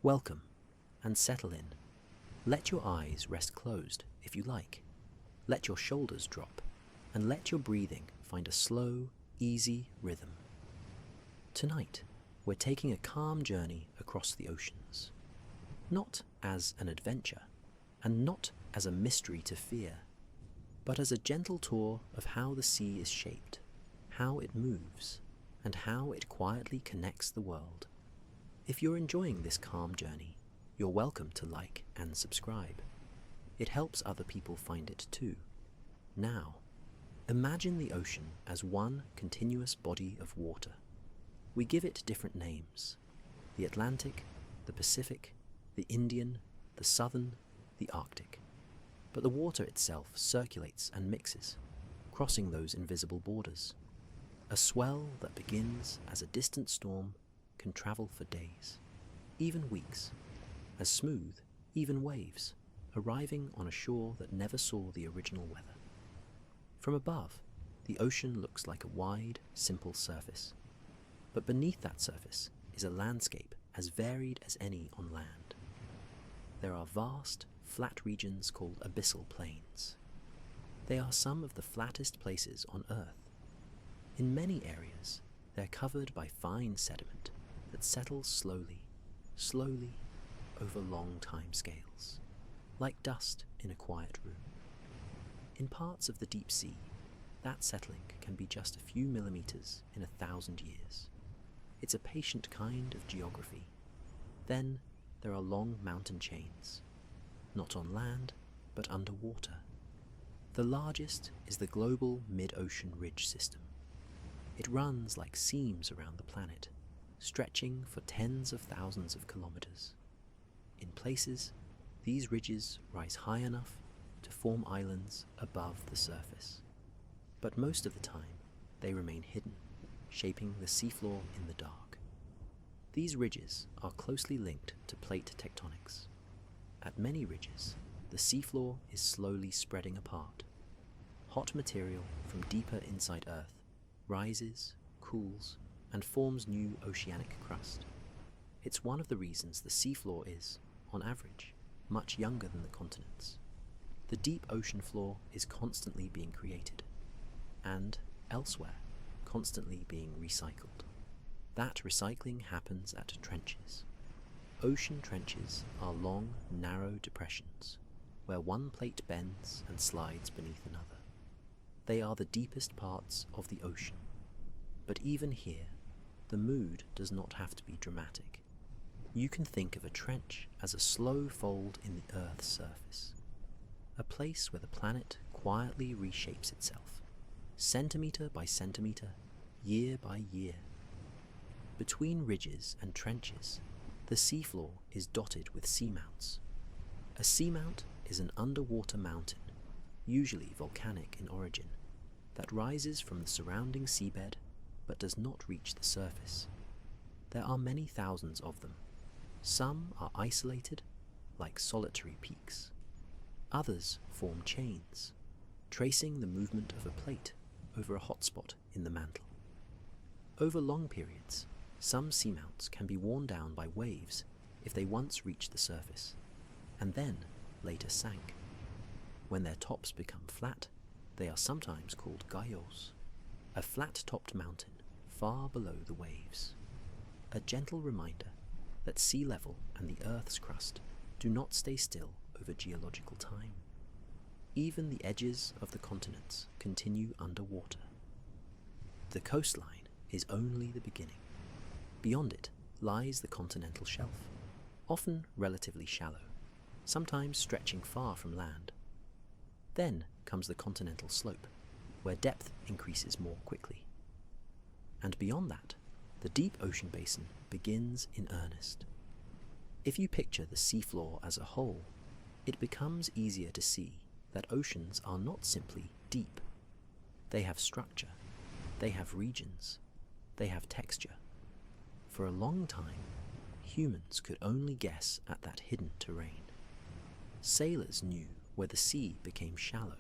Welcome, and settle in. Let your eyes rest closed if you like. Let your shoulders drop, and let your breathing find a slow, easy rhythm. Tonight, we're taking a calm journey across the oceans. Not as an adventure, and not as a mystery to fear, but as a gentle tour of how the sea is shaped, how it moves, and how it quietly connects the world. If you're enjoying this calm journey, you're welcome to like and subscribe. It helps other people find it too. Now, imagine the ocean as one continuous body of water. We give it different names: the Atlantic, the Pacific, the Indian, the Southern, the Arctic. But the water itself circulates and mixes, crossing those invisible borders. A swell that begins as a distant storm can travel for days, even weeks, as smooth, even waves, arriving on a shore that never saw the original weather. From above, the ocean looks like a wide, simple surface. But beneath that surface is a landscape as varied as any on land. There are vast, flat regions called abyssal plains. They are some of the flattest places on Earth. In many areas, they're covered by fine sediment that settles slowly, slowly, over long time scales, like dust in a quiet room. In parts of the deep sea, that settling can be just a few millimeters in 1,000 years. It's a patient kind of geography. Then there are long mountain chains, not on land, but underwater. The largest is the global mid-ocean ridge system. It runs like seams around the planet, stretching for tens of thousands of kilometers. In places, these ridges rise high enough to form islands above the surface. But most of the time, they remain hidden, shaping the seafloor in the dark. These ridges are closely linked to plate tectonics. At many ridges, the seafloor is slowly spreading apart. Hot material from deeper inside Earth rises, cools, and forms new oceanic crust. It's one of the reasons the seafloor is, on average, much younger than the continents. The deep ocean floor is constantly being created, and, elsewhere, constantly being recycled. That recycling happens at trenches. Ocean trenches are long, narrow depressions, where one plate bends and slides beneath another. They are the deepest parts of the ocean. But even here, the mood does not have to be dramatic. You can think of a trench as a slow fold in the Earth's surface, a place where the planet quietly reshapes itself, centimeter by centimeter, year by year. Between ridges and trenches, the seafloor is dotted with seamounts. A seamount is an underwater mountain, usually volcanic in origin, that rises from the surrounding seabed but does not reach the surface. There are many thousands of them. Some are isolated, like solitary peaks. Others form chains, tracing the movement of a plate over a hotspot in the mantle. Over long periods, some seamounts can be worn down by waves if they once reached the surface, and then later sank. When their tops become flat, they are sometimes called gayos, a flat-topped mountain far below the waves. A gentle reminder that sea level and the Earth's crust do not stay still over geological time. Even the edges of the continents continue underwater. The coastline is only the beginning. Beyond it lies the continental shelf, often relatively shallow, sometimes stretching far from land. Then comes the continental slope, where depth increases more quickly. And beyond that, the deep ocean basin begins in earnest. If you picture the seafloor as a whole, it becomes easier to see that oceans are not simply deep. They have structure, they have regions, they have texture. For a long time, humans could only guess at that hidden terrain. Sailors knew where the sea became shallow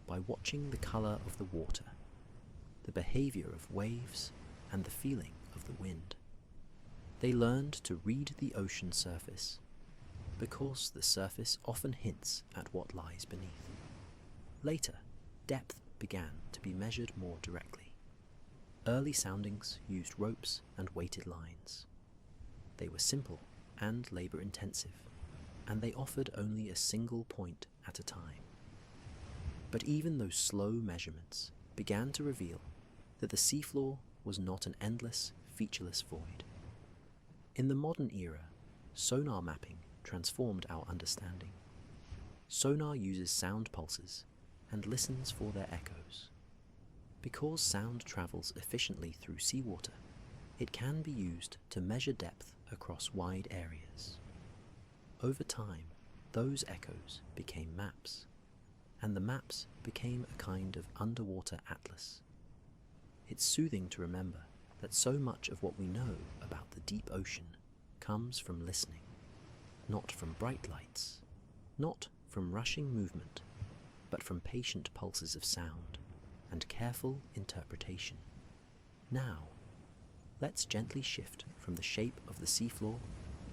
by watching the color of the water, the behavior of waves, and the feeling of the wind. They learned to read the ocean surface, because the surface often hints at what lies beneath. Later, depth began to be measured more directly. Early soundings used ropes and weighted lines. They were simple and labor-intensive, and they offered only a single point at a time. But even those slow measurements began to reveal that the seafloor was not an endless, featureless void. In the modern era, sonar mapping transformed our understanding. Sonar uses sound pulses and listens for their echoes. Because sound travels efficiently through seawater, it can be used to measure depth across wide areas. Over time, those echoes became maps, and the maps became a kind of underwater atlas. It's soothing to remember that so much of what we know about the deep ocean comes from listening, not from bright lights, not from rushing movement, but from patient pulses of sound and careful interpretation. Now, let's gently shift from the shape of the seafloor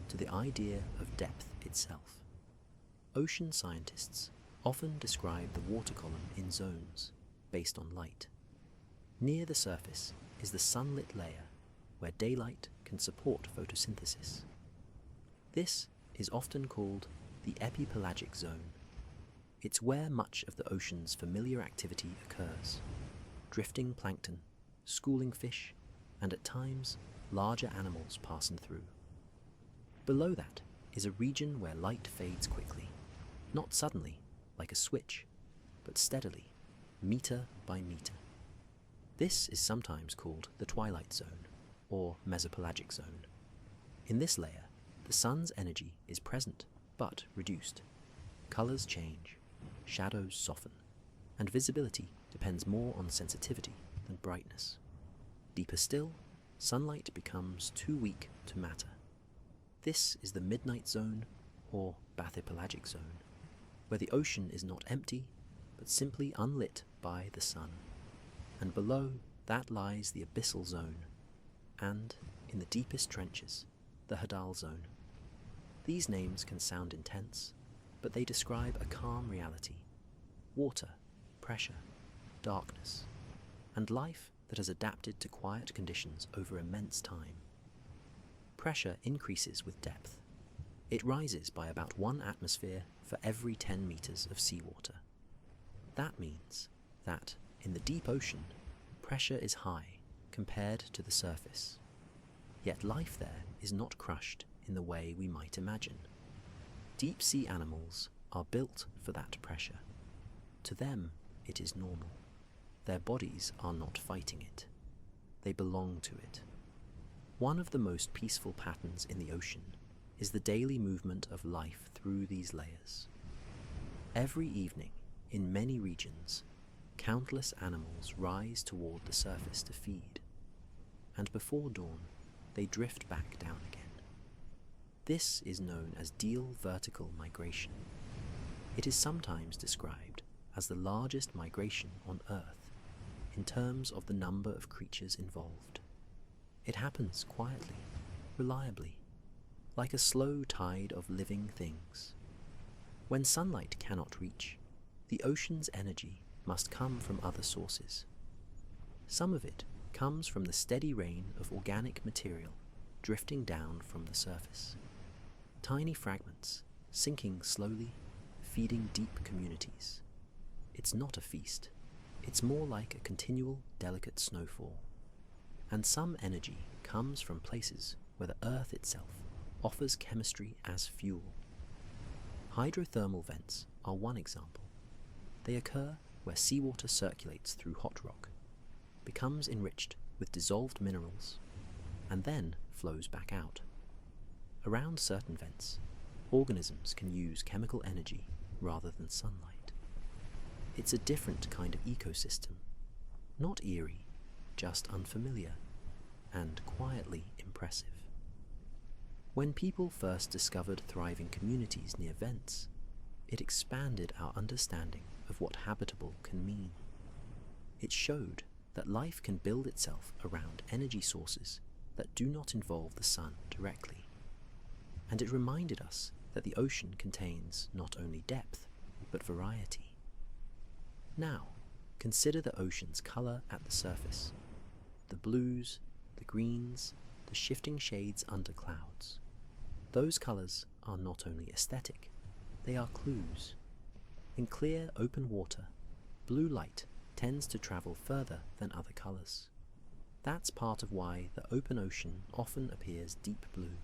to the idea of depth itself. Ocean scientists often describe the water column in zones based on light. Near the surface is the sunlit layer where daylight can support photosynthesis. This is often called the epipelagic zone. It's where much of the ocean's familiar activity occurs: drifting plankton, schooling fish, and at times larger animals passing through. Below that is a region where light fades quickly, not suddenly like a switch, but steadily, meter by meter. This is sometimes called the twilight zone, or mesopelagic zone. In this layer, the sun's energy is present, but reduced. Colors change, shadows soften, and visibility depends more on sensitivity than brightness. Deeper still, sunlight becomes too weak to matter. This is the midnight zone, or bathypelagic zone, where the ocean is not empty, but simply unlit by the sun. And below that lies the abyssal zone, and, in the deepest trenches, the hadal zone. These names can sound intense, but they describe a calm reality: water, pressure, darkness, and life that has adapted to quiet conditions over immense time. Pressure increases with depth. It rises by about 1 atmosphere for every 10 meters of seawater. That means that, in the deep ocean, pressure is high compared to the surface. Yet life there is not crushed in the way we might imagine. Deep sea animals are built for that pressure. To them, it is normal. Their bodies are not fighting it. They belong to it. One of the most peaceful patterns in the ocean is the daily movement of life through these layers. Every evening, in many regions, countless animals rise toward the surface to feed, and before dawn, they drift back down again. This is known as diel vertical migration. It is sometimes described as the largest migration on Earth in terms of the number of creatures involved. It happens quietly, reliably, like a slow tide of living things. When sunlight cannot reach, the ocean's energy must come from other sources. Some of it comes from the steady rain of organic material drifting down from the surface. Tiny fragments, sinking slowly, feeding deep communities. It's not a feast. It's more like a continual, delicate snowfall. And some energy comes from places where the Earth itself offers chemistry as fuel. Hydrothermal vents are one example. They occur where seawater circulates through hot rock, becomes enriched with dissolved minerals, and then flows back out. Around certain vents, organisms can use chemical energy rather than sunlight. It's a different kind of ecosystem, not eerie, just unfamiliar, and quietly impressive. When people first discovered thriving communities near vents, it expanded our understanding of what habitable can mean. It showed that life can build itself around energy sources that do not involve the sun directly. And it reminded us that the ocean contains not only depth, but variety. Now, consider the ocean's color at the surface. The blues, the greens, the shifting shades under clouds. Those colors are not only aesthetic, they are clues. In clear, open water, blue light tends to travel further than other colors. That's part of why the open ocean often appears deep blue.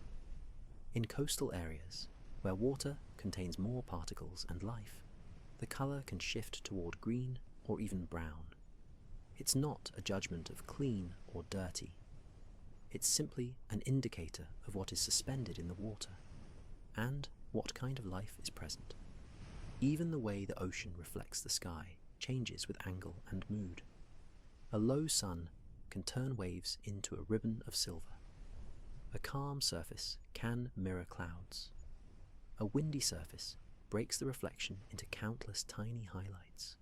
In coastal areas, where water contains more particles and life, the color can shift toward green or even brown. It's not a judgment of clean or dirty. It's simply an indicator of what is suspended in the water and what kind of life is present. Even the way the ocean reflects the sky changes with angle and mood. A low sun can turn waves into a ribbon of silver. A calm surface can mirror clouds. A windy surface breaks the reflection into countless tiny highlights.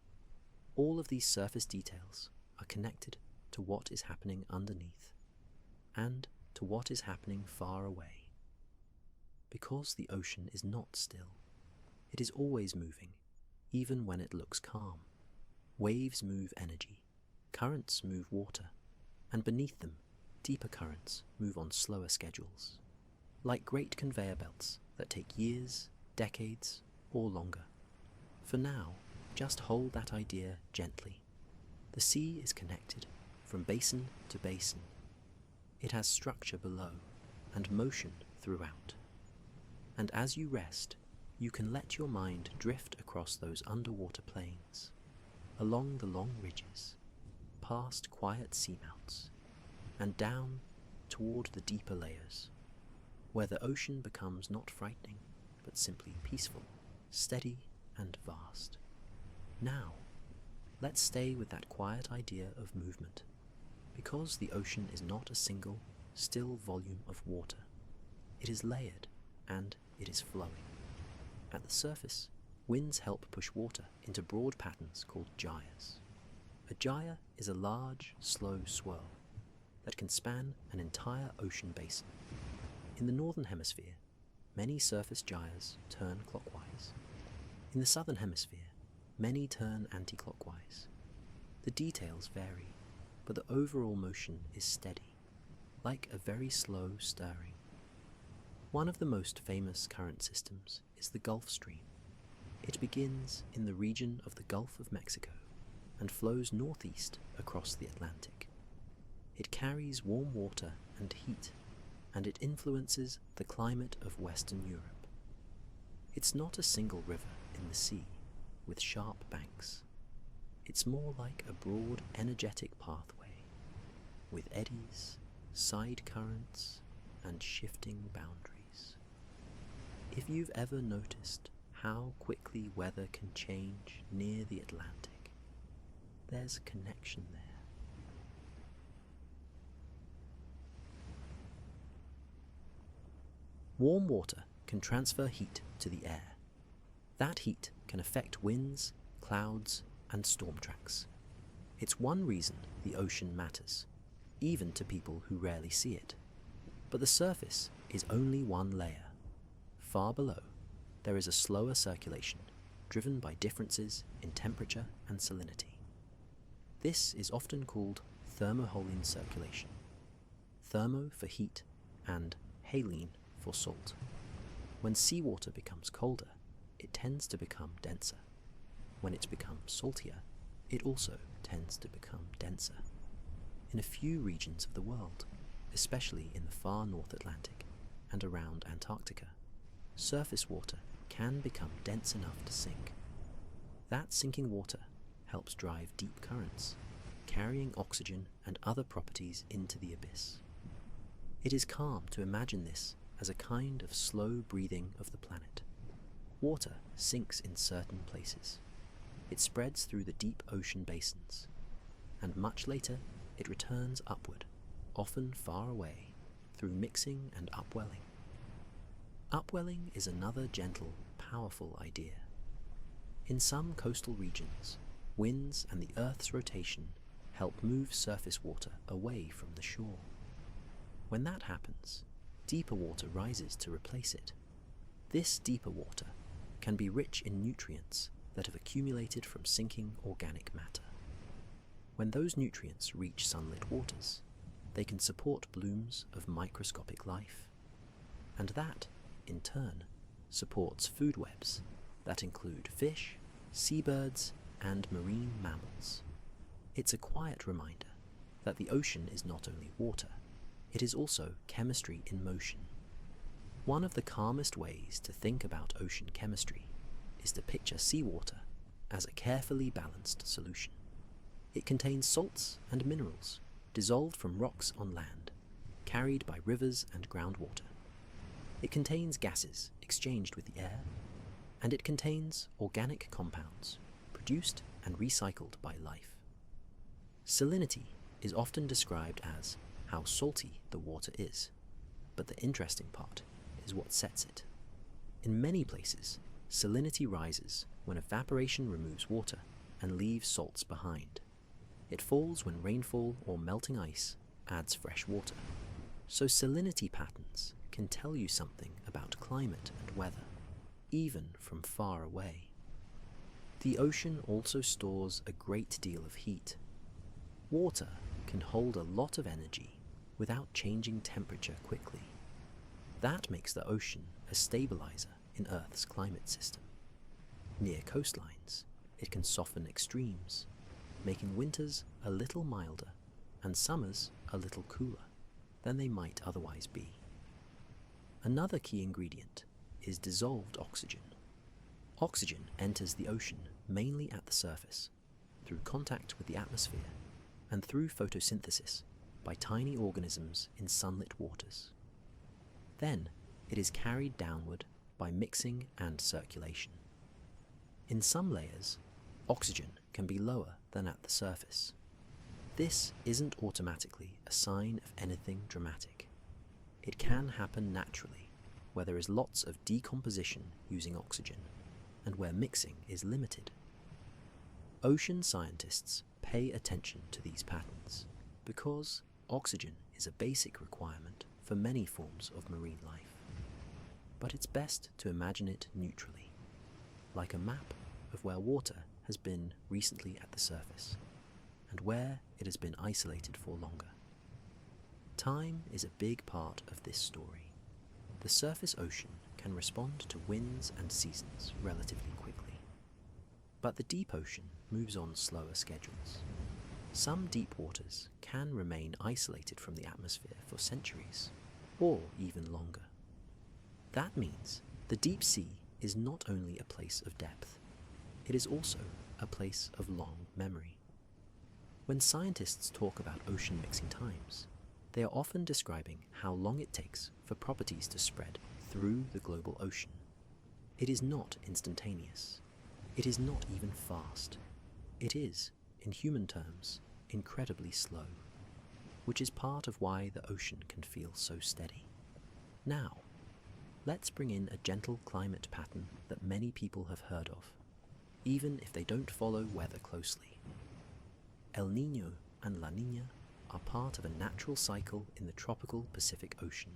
All of these surface details are connected to what is happening underneath and to what is happening far away. Because the ocean is not still, it is always moving, even when it looks calm. Waves move energy, currents move water, and beneath them, deeper currents move on slower schedules, like great conveyor belts that take years, decades, or longer. For now, just hold that idea gently. The sea is connected from basin to basin. It has structure below and motion throughout. And as you rest, you can let your mind drift across those underwater plains, along the long ridges, past quiet seamounts, and down toward the deeper layers, where the ocean becomes not frightening, but simply peaceful, steady, and vast. Now, let's stay with that quiet idea of movement, because the ocean is not a single, still volume of water. It is layered, and it is flowing. At the surface, winds help push water into broad patterns called gyres. A gyre is a large, slow swirl that can span an entire ocean basin. In the northern hemisphere, many surface gyres turn clockwise. In the southern hemisphere, many turn anti-clockwise. The details vary, but the overall motion is steady, like a very slow stirring. One of the most famous current systems is the Gulf Stream. It begins in the region of the Gulf of Mexico and flows northeast across the Atlantic. It carries warm water and heat, and it influences the climate of Western Europe. It's not a single river in the sea with sharp banks. It's more like a broad, energetic pathway with eddies, side currents, and shifting boundaries. If you've ever noticed how quickly weather can change near the Atlantic, there's a connection there. Warm water can transfer heat to the air. That heat can affect winds, clouds, and storm tracks. It's one reason the ocean matters, even to people who rarely see it. But the surface is only one layer. Far below, there is a slower circulation, driven by differences in temperature and salinity. This is often called thermohaline circulation. Thermo for heat and haline for salt. When seawater becomes colder, it tends to become denser. When it becomes saltier, it also tends to become denser. In a few regions of the world, especially in the far North Atlantic and around Antarctica, surface water can become dense enough to sink. That sinking water helps drive deep currents, carrying oxygen and other properties into the abyss. It is calm to imagine this as a kind of slow breathing of the planet. Water sinks in certain places. It spreads through the deep ocean basins, and much later it returns upward, often far away, through mixing and upwelling. Upwelling is another gentle, powerful idea. In some coastal regions, winds and the Earth's rotation help move surface water away from the shore. When that happens, deeper water rises to replace it. This deeper water can be rich in nutrients that have accumulated from sinking organic matter. When those nutrients reach sunlit waters, they can support blooms of microscopic life, and that, in turn, supports food webs that include fish, seabirds, and marine mammals. It's a quiet reminder that the ocean is not only water, it is also chemistry in motion. One of the calmest ways to think about ocean chemistry is to picture seawater as a carefully balanced solution. It contains salts and minerals dissolved from rocks on land, carried by rivers and groundwater. It contains gases exchanged with the air, and it contains organic compounds produced and recycled by life. Salinity is often described as how salty the water is, but the interesting part is what sets it. In many places, salinity rises when evaporation removes water and leaves salts behind. It falls when rainfall or melting ice adds fresh water. So salinity patterns can tell you something about climate and weather, even from far away. The ocean also stores a great deal of heat. Water can hold a lot of energy without changing temperature quickly. That makes the ocean a stabilizer in Earth's climate system. Near coastlines, it can soften extremes, making winters a little milder and summers a little cooler than they might otherwise be. Another key ingredient is dissolved oxygen. Oxygen enters the ocean mainly at the surface, through contact with the atmosphere, and through photosynthesis by tiny organisms in sunlit waters. Then it is carried downward by mixing and circulation. In some layers, oxygen can be lower than at the surface. This isn't automatically a sign of anything dramatic. It can happen naturally, where there is lots of decomposition using oxygen, and where mixing is limited. Ocean scientists pay attention to these patterns because oxygen is a basic requirement for many forms of marine life. But it's best to imagine it neutrally, like a map of where water has been recently at the surface, and where it has been isolated for longer. Time is a big part of this story. The surface ocean can respond to winds and seasons relatively quickly, but the deep ocean moves on slower schedules. Some deep waters can remain isolated from the atmosphere for centuries, or even longer. That means the deep sea is not only a place of depth, it is also a place of long memory. When scientists talk about ocean mixing times, they are often describing how long it takes for properties to spread through the global ocean. It is not instantaneous. It is not even fast. It is, in human terms, incredibly slow, which is part of why the ocean can feel so steady. Now, let's bring in a gentle climate pattern that many people have heard of, even if they don't follow weather closely. El Niño and La Niña are part of a natural cycle in the tropical Pacific Ocean.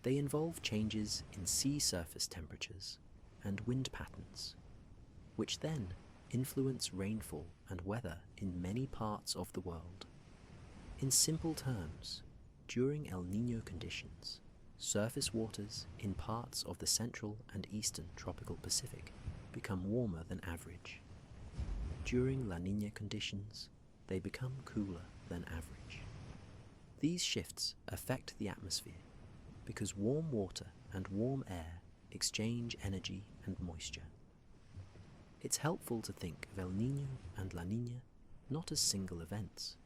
They involve changes in sea surface temperatures and wind patterns, which then influence rainfall and weather in many parts of the world. In simple terms, during El Niño conditions, surface waters in parts of the central and eastern tropical Pacific become warmer than average. During La Niña conditions, they become cooler than average. These shifts affect the atmosphere because warm water and warm air exchange energy and moisture. It's helpful to think of El Niño and La Niña not as single events,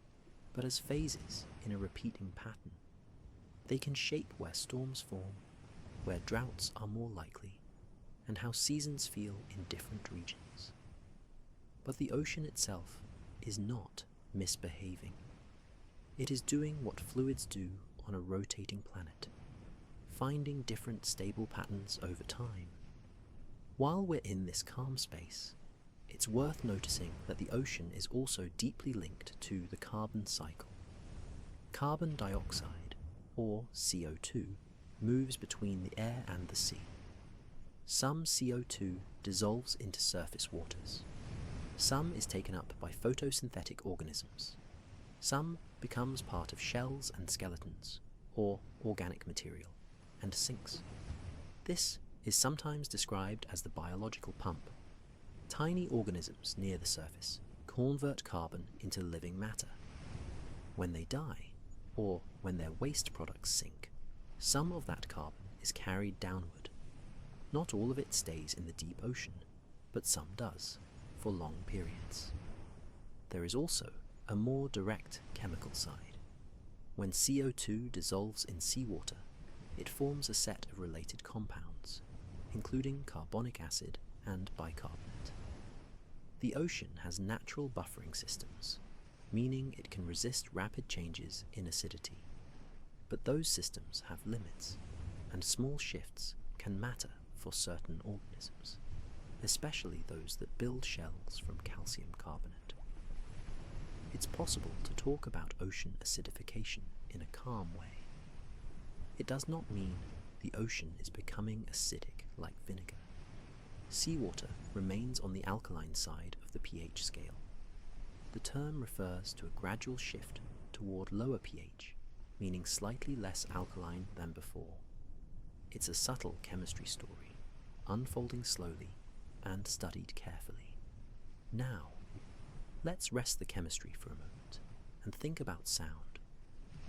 but as phases in a repeating pattern. They can shape where storms form, where droughts are more likely, and how seasons feel in different regions. But the ocean itself is not misbehaving. It is doing what fluids do on a rotating planet, finding different stable patterns over time. While we're in this calm space, it's worth noticing that the ocean is also deeply linked to the carbon cycle. Carbon dioxide, or CO2, moves between the air and the sea. Some CO2 dissolves into surface waters. Some is taken up by photosynthetic organisms. Some becomes part of shells and skeletons, or organic material, and sinks. This is sometimes described as the biological pump. Tiny organisms near the surface convert carbon into living matter. When they die, or when their waste products sink, some of that carbon is carried downward. Not all of it stays in the deep ocean, but some does, for long periods. There is also a more direct chemical side. When CO2 dissolves in seawater, it forms a set of related compounds, including carbonic acid and bicarbonate. The ocean has natural buffering systems, meaning it can resist rapid changes in acidity. But those systems have limits, and small shifts can matter for certain organisms, especially those that build shells from calcium carbonate. It's possible to talk about ocean acidification in a calm way. It does not mean the ocean is becoming acidic like vinegar. Seawater remains on the alkaline side of the pH scale. The term refers to a gradual shift toward lower pH, meaning slightly less alkaline than before. It's a subtle chemistry story, unfolding slowly and studied carefully. Now, let's rest the chemistry for a moment and think about sound.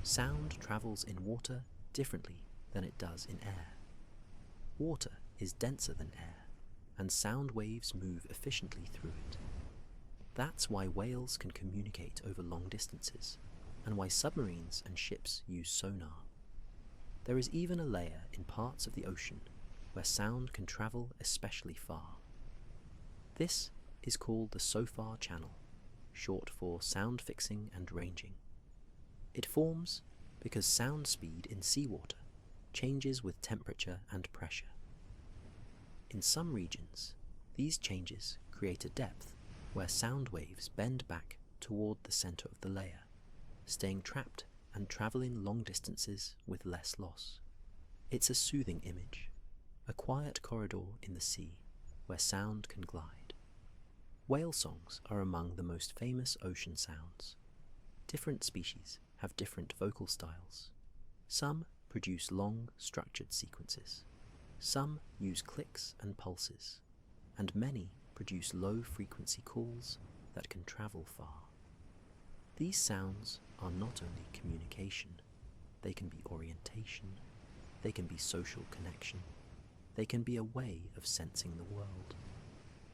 Sound travels in water differently than it does in air. Water is denser than air, and sound waves move efficiently through it. That's why whales can communicate over long distances, and why submarines and ships use sonar. There is even a layer in parts of the ocean where sound can travel especially far. This is called the SOFAR channel, short for sound fixing and ranging. It forms because sound speed in seawater changes with temperature and pressure. In some regions, these changes create a depth where sound waves bend back toward the center of the layer, staying trapped and traveling long distances with less loss. It's a soothing image, a quiet corridor in the sea where sound can glide. Whale songs are among the most famous ocean sounds. Different species have different vocal styles. Some produce long, structured sequences. Some use clicks and pulses, and many produce low-frequency calls that can travel far. These sounds are not only communication, they can be orientation, they can be social connection, they can be a way of sensing the world.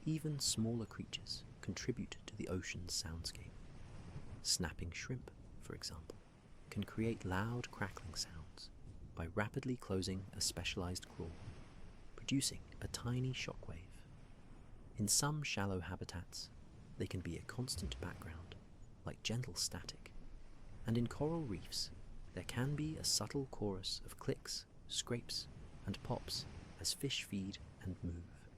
Even smaller creatures contribute to the ocean's soundscape. Snapping shrimp, for example, can create loud crackling sounds by rapidly closing a specialized claw, producing a tiny shockwave. In some shallow habitats, they can be a constant background, like gentle static, and in coral reefs, there can be a subtle chorus of clicks, scrapes, and pops as fish feed and move.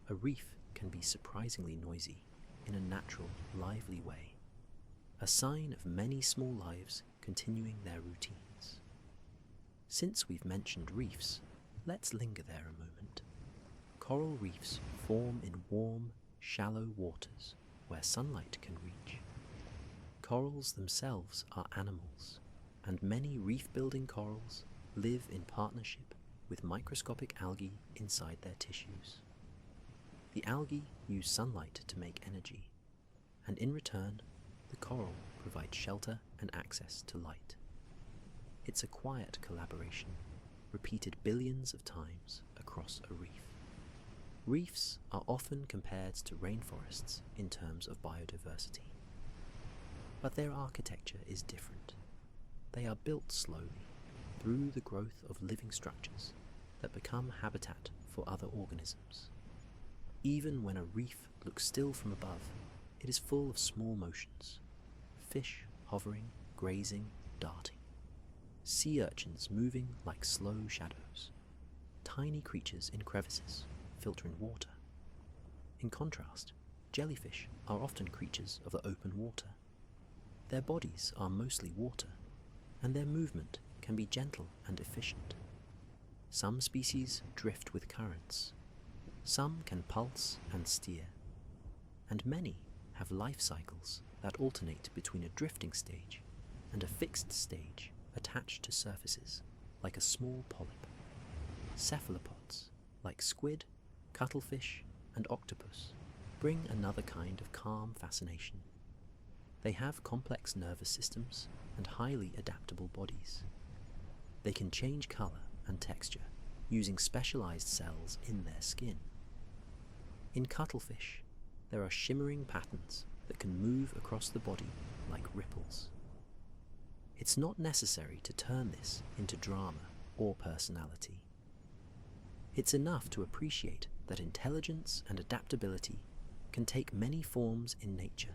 A reef can be surprisingly noisy in a natural, lively way, a sign of many small lives continuing their routines. Since we've mentioned reefs, let's linger there a moment. Coral reefs form in warm, shallow waters where sunlight can reach. Corals themselves are animals, and many reef-building corals live in partnership with microscopic algae inside their tissues. The algae use sunlight to make energy, and in return, the coral provides shelter and access to light. It's a quiet collaboration, repeated billions of times across a reef. Reefs are often compared to rainforests in terms of biodiversity. But their architecture is different. They are built slowly, through the growth of living structures that become habitat for other organisms. Even when a reef looks still from above, it is full of small motions. Fish hovering, grazing, darting. Sea urchins moving like slow shadows. Tiny creatures in crevices, filtering water. In contrast, jellyfish are often creatures of the open water. Their bodies are mostly water, and their movement can be gentle and efficient. Some species drift with currents, some can pulse and steer, and many have life cycles that alternate between a drifting stage and a fixed stage attached to surfaces, like a small polyp. Cephalopods, like squid, cuttlefish, and octopus, bring another kind of calm fascination. They have complex nervous systems and highly adaptable bodies. They can change color and texture using specialized cells in their skin. In cuttlefish, there are shimmering patterns that can move across the body like ripples. It's not necessary to turn this into drama or personality. It's enough to appreciate that intelligence and adaptability can take many forms in nature.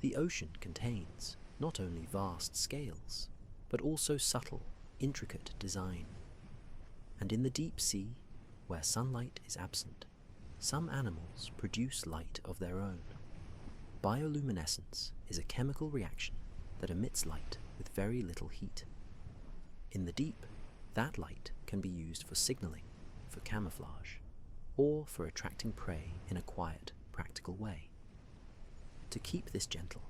The ocean contains not only vast scales, but also subtle, intricate design. And in the deep sea, where sunlight is absent, some animals produce light of their own. Bioluminescence is a chemical reaction that emits light with very little heat. In the deep, that light can be used for signaling, for camouflage, or for attracting prey in a quiet, practical way. To keep this gentle,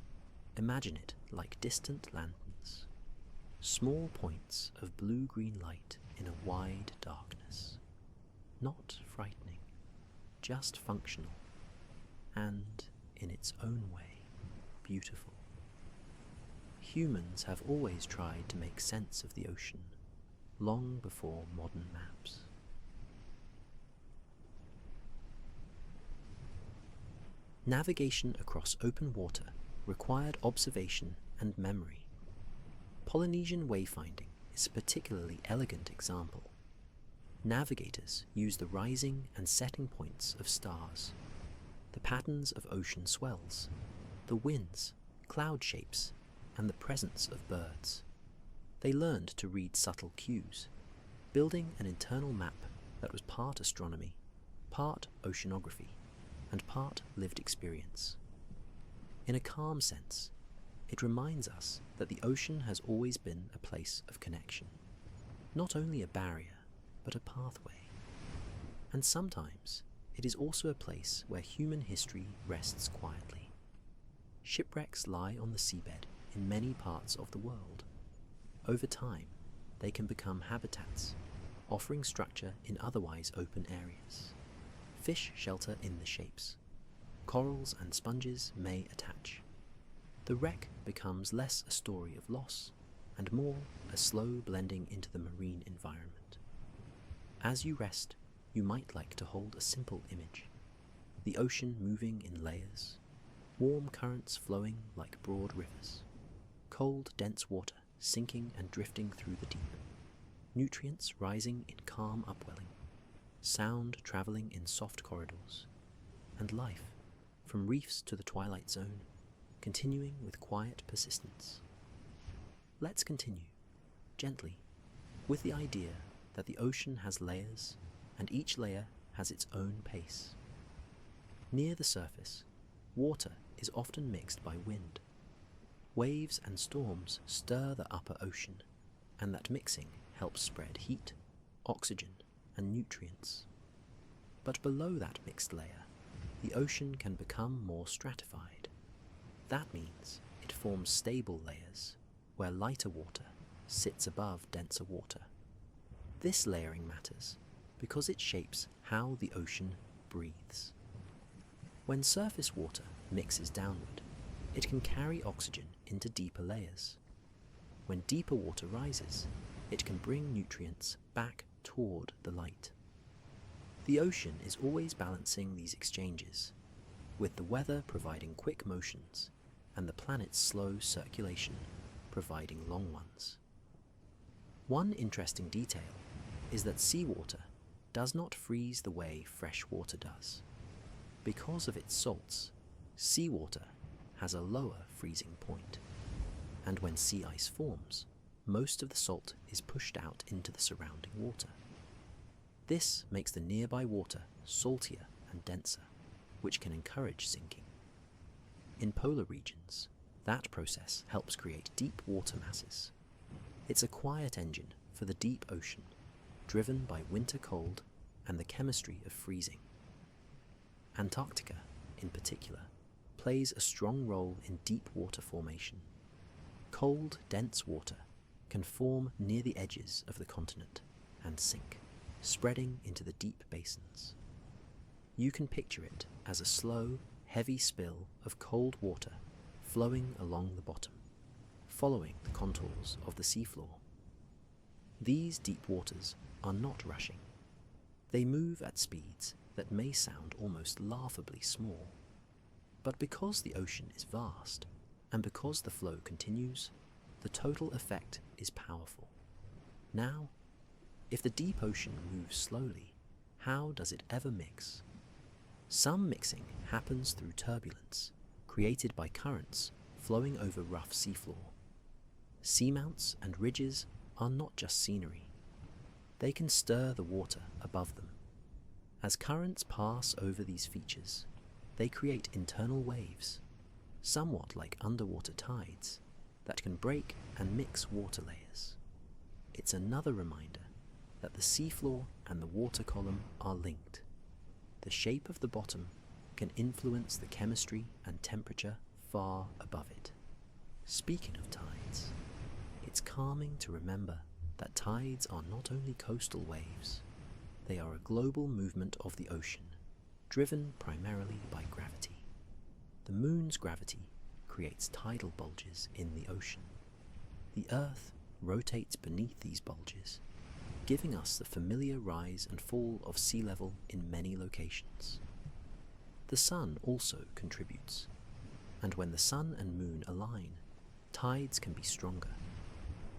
imagine it like distant lanterns, small points of blue-green light in a wide darkness. Not frightening, just functional, and, in its own way, beautiful. Humans have always tried to make sense of the ocean, long before modern maps. Navigation across open water required observation and memory. Polynesian wayfinding is a particularly elegant example. Navigators use the rising and setting points of stars, the patterns of ocean swells, the winds, cloud shapes, and the presence of birds. They learned to read subtle cues, building an internal map that was part astronomy, part oceanography, and part lived experience. In a calm sense, it reminds us that the ocean has always been a place of connection, not only a barrier, but a pathway. And sometimes it is also a place where human history rests quietly. Shipwrecks lie on the seabed in many parts of the world. Over time, they can become habitats, offering structure in otherwise open areas. Fish shelter in the shapes. Corals and sponges may attach. The wreck becomes less a story of loss and more a slow blending into the marine environment. As you rest, you might like to hold a simple image. The ocean moving in layers, warm currents flowing like broad rivers, cold, dense water sinking and drifting through the deep, nutrients rising in calm upwelling, sound travelling in soft corridors, and life, from reefs to the twilight zone, continuing with quiet persistence. Let's continue, gently, with the idea that the ocean has layers, and each layer has its own pace. Near the surface, water is often mixed by wind. Waves and storms stir the upper ocean, and that mixing helps spread heat, oxygen, and nutrients. But below that mixed layer, the ocean can become more stratified. That means it forms stable layers, where lighter water sits above denser water. This layering matters because it shapes how the ocean breathes. When surface water mixes downward, it can carry oxygen into deeper layers. When deeper water rises, it can bring nutrients back toward the light. The ocean is always balancing these exchanges, with the weather providing quick motions and the planet's slow circulation providing long ones. One interesting detail is that seawater does not freeze the way fresh water does. Because of its salts, seawater has a lower freezing point, and when sea ice forms, most of the salt is pushed out into the surrounding water. This makes the nearby water saltier and denser, which can encourage sinking. In polar regions, that process helps create deep water masses. It's a quiet engine for the deep ocean, driven by winter cold and the chemistry of freezing. Antarctica, in particular, plays a strong role in deep water formation. Cold, dense water can form near the edges of the continent and sink, spreading into the deep basins. You can picture it as a slow, heavy spill of cold water flowing along the bottom, following the contours of the seafloor. These deep waters are not rushing. They move at speeds that may sound almost laughably small. But because the ocean is vast, and because the flow continues, the total effect is powerful. Now, if the deep ocean moves slowly, how does it ever mix? Some mixing happens through turbulence, created by currents flowing over rough seafloor. Seamounts and ridges are not just scenery. They can stir the water above them. As currents pass over these features, they create internal waves, somewhat like underwater tides, that can break and mix water layers. It's another reminder that the seafloor and the water column are linked. The shape of the bottom can influence the chemistry and temperature far above it. Speaking of tides, it's calming to remember that tides are not only coastal waves, they are a global movement of the ocean, driven primarily by gravity. The moon's gravity creates tidal bulges in the ocean. The Earth rotates beneath these bulges, giving us the familiar rise and fall of sea level in many locations. The sun also contributes, and when the sun and moon align, tides can be stronger.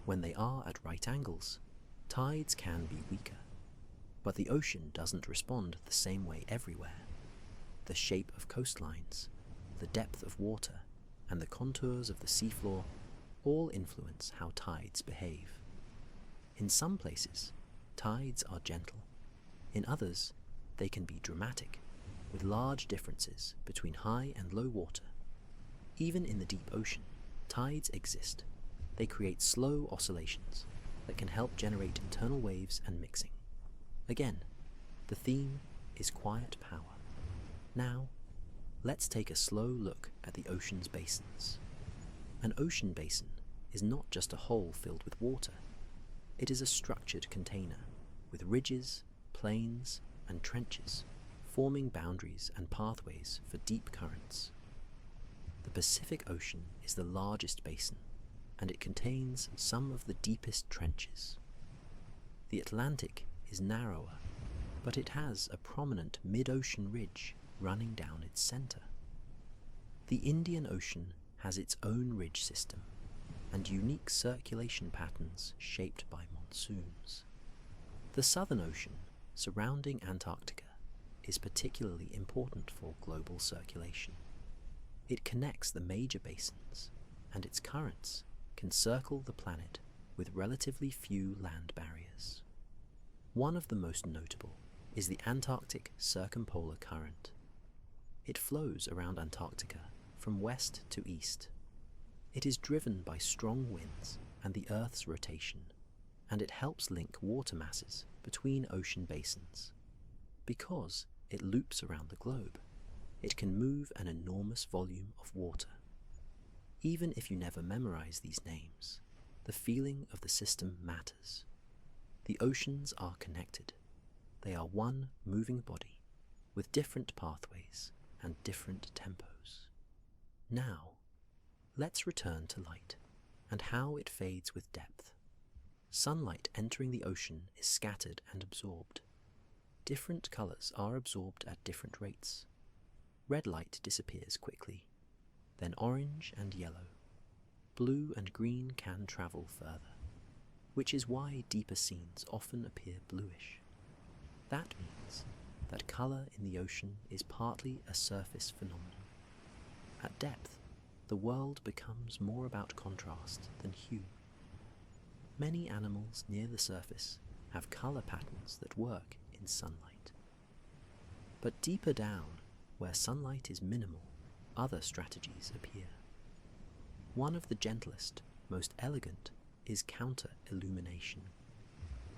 When they are at right angles, tides can be weaker. But the ocean doesn't respond the same way everywhere. The shape of coastlines, the depth of water, and the contours of the seafloor all influence how tides behave. In some places, tides are gentle. In others, they can be dramatic, with large differences between high and low water. Even in the deep ocean, tides exist. They create slow oscillations that can help generate internal waves and mixing. Again, the theme is quiet power. Now, let's take a slow look at the ocean's basins. An ocean basin is not just a hole filled with water. It is a structured container with ridges, plains, and trenches, forming boundaries and pathways for deep currents. The Pacific Ocean is the largest basin, and it contains some of the deepest trenches. The Atlantic is narrower, but it has a prominent mid-ocean ridge running down its center. The Indian Ocean has its own ridge system and unique circulation patterns shaped by monsoons. The Southern Ocean, surrounding Antarctica, is particularly important for global circulation. It connects the major basins, and its currents can circle the planet with relatively few land barriers. One of the most notable is the Antarctic Circumpolar Current. It flows around Antarctica from west to east. It is driven by strong winds and the Earth's rotation, and it helps link water masses between ocean basins. Because it loops around the globe, it can move an enormous volume of water. Even if you never memorize these names, the feeling of the system matters. The oceans are connected. They are one moving body with different pathways and different tempos. Now, let's return to light and how it fades with depth. Sunlight entering the ocean is scattered and absorbed. Different colors are absorbed at different rates. Red light disappears quickly, then orange and yellow. Blue and green can travel further, which is why deeper scenes often appear bluish. That means that color in the ocean is partly a surface phenomenon. At depth, the world becomes more about contrast than hue. Many animals near the surface have color patterns that work in sunlight. But deeper down, where sunlight is minimal, other strategies appear. One of the gentlest, most elegant, is counter-illumination.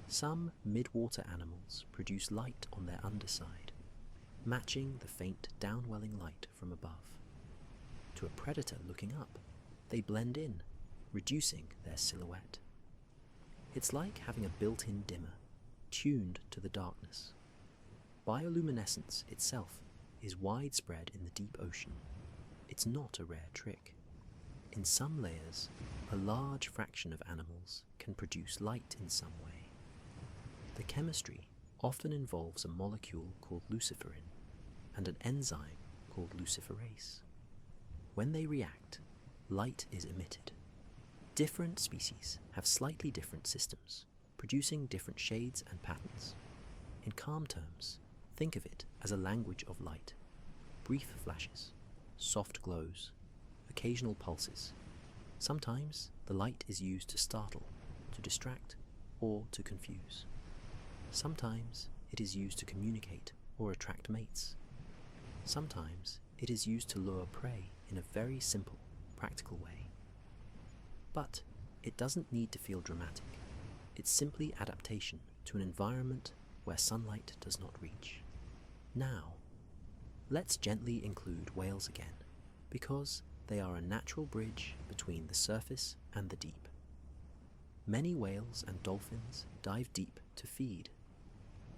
Some midwater animals produce light on their underside, matching the faint downwelling light from above. To a predator looking up, they blend in, reducing their silhouette. It's like having a built-in dimmer, tuned to the darkness. Bioluminescence itself is widespread in the deep ocean. It's not a rare trick. In some layers, a large fraction of animals can produce light in some way. The chemistry often involves a molecule called luciferin and an enzyme called luciferase. When they react, light is emitted. Different species have slightly different systems, producing different shades and patterns. In calm terms, think of it as a language of light. Brief flashes, soft glows, occasional pulses. Sometimes the light is used to startle, to distract, or to confuse. Sometimes it is used to communicate or attract mates. Sometimes it is used to lure prey in a very simple, practical way. But it doesn't need to feel dramatic. It's simply adaptation to an environment where sunlight does not reach. Now, let's gently include whales again, because they are a natural bridge between the surface and the deep. Many whales and dolphins dive deep to feed.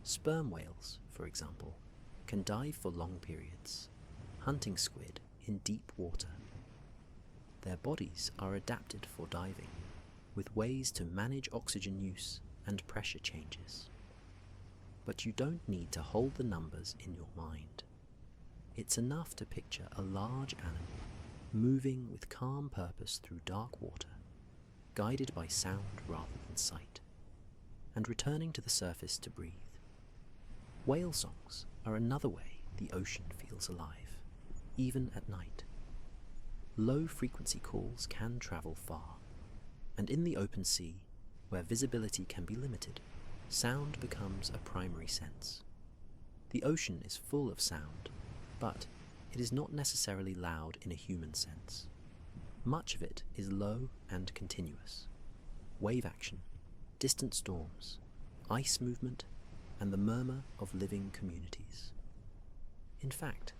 Sperm whales, for example, can dive for long periods, hunting squid in deep water. Their bodies are adapted for diving, with ways to manage oxygen use and pressure changes. But you don't need to hold the numbers in your mind. It's enough to picture a large animal moving with calm purpose through dark water, guided by sound rather than sight, and returning to the surface to breathe. Whale songs are another way the ocean feels alive, even at night. Low-frequency calls can travel far, and in the open sea, where visibility can be limited, sound becomes a primary sense. The ocean is full of sound, but it is not necessarily loud in a human sense. Much of it is low and continuous. Wave action, distant storms, ice movement, and the murmur of living communities. In fact,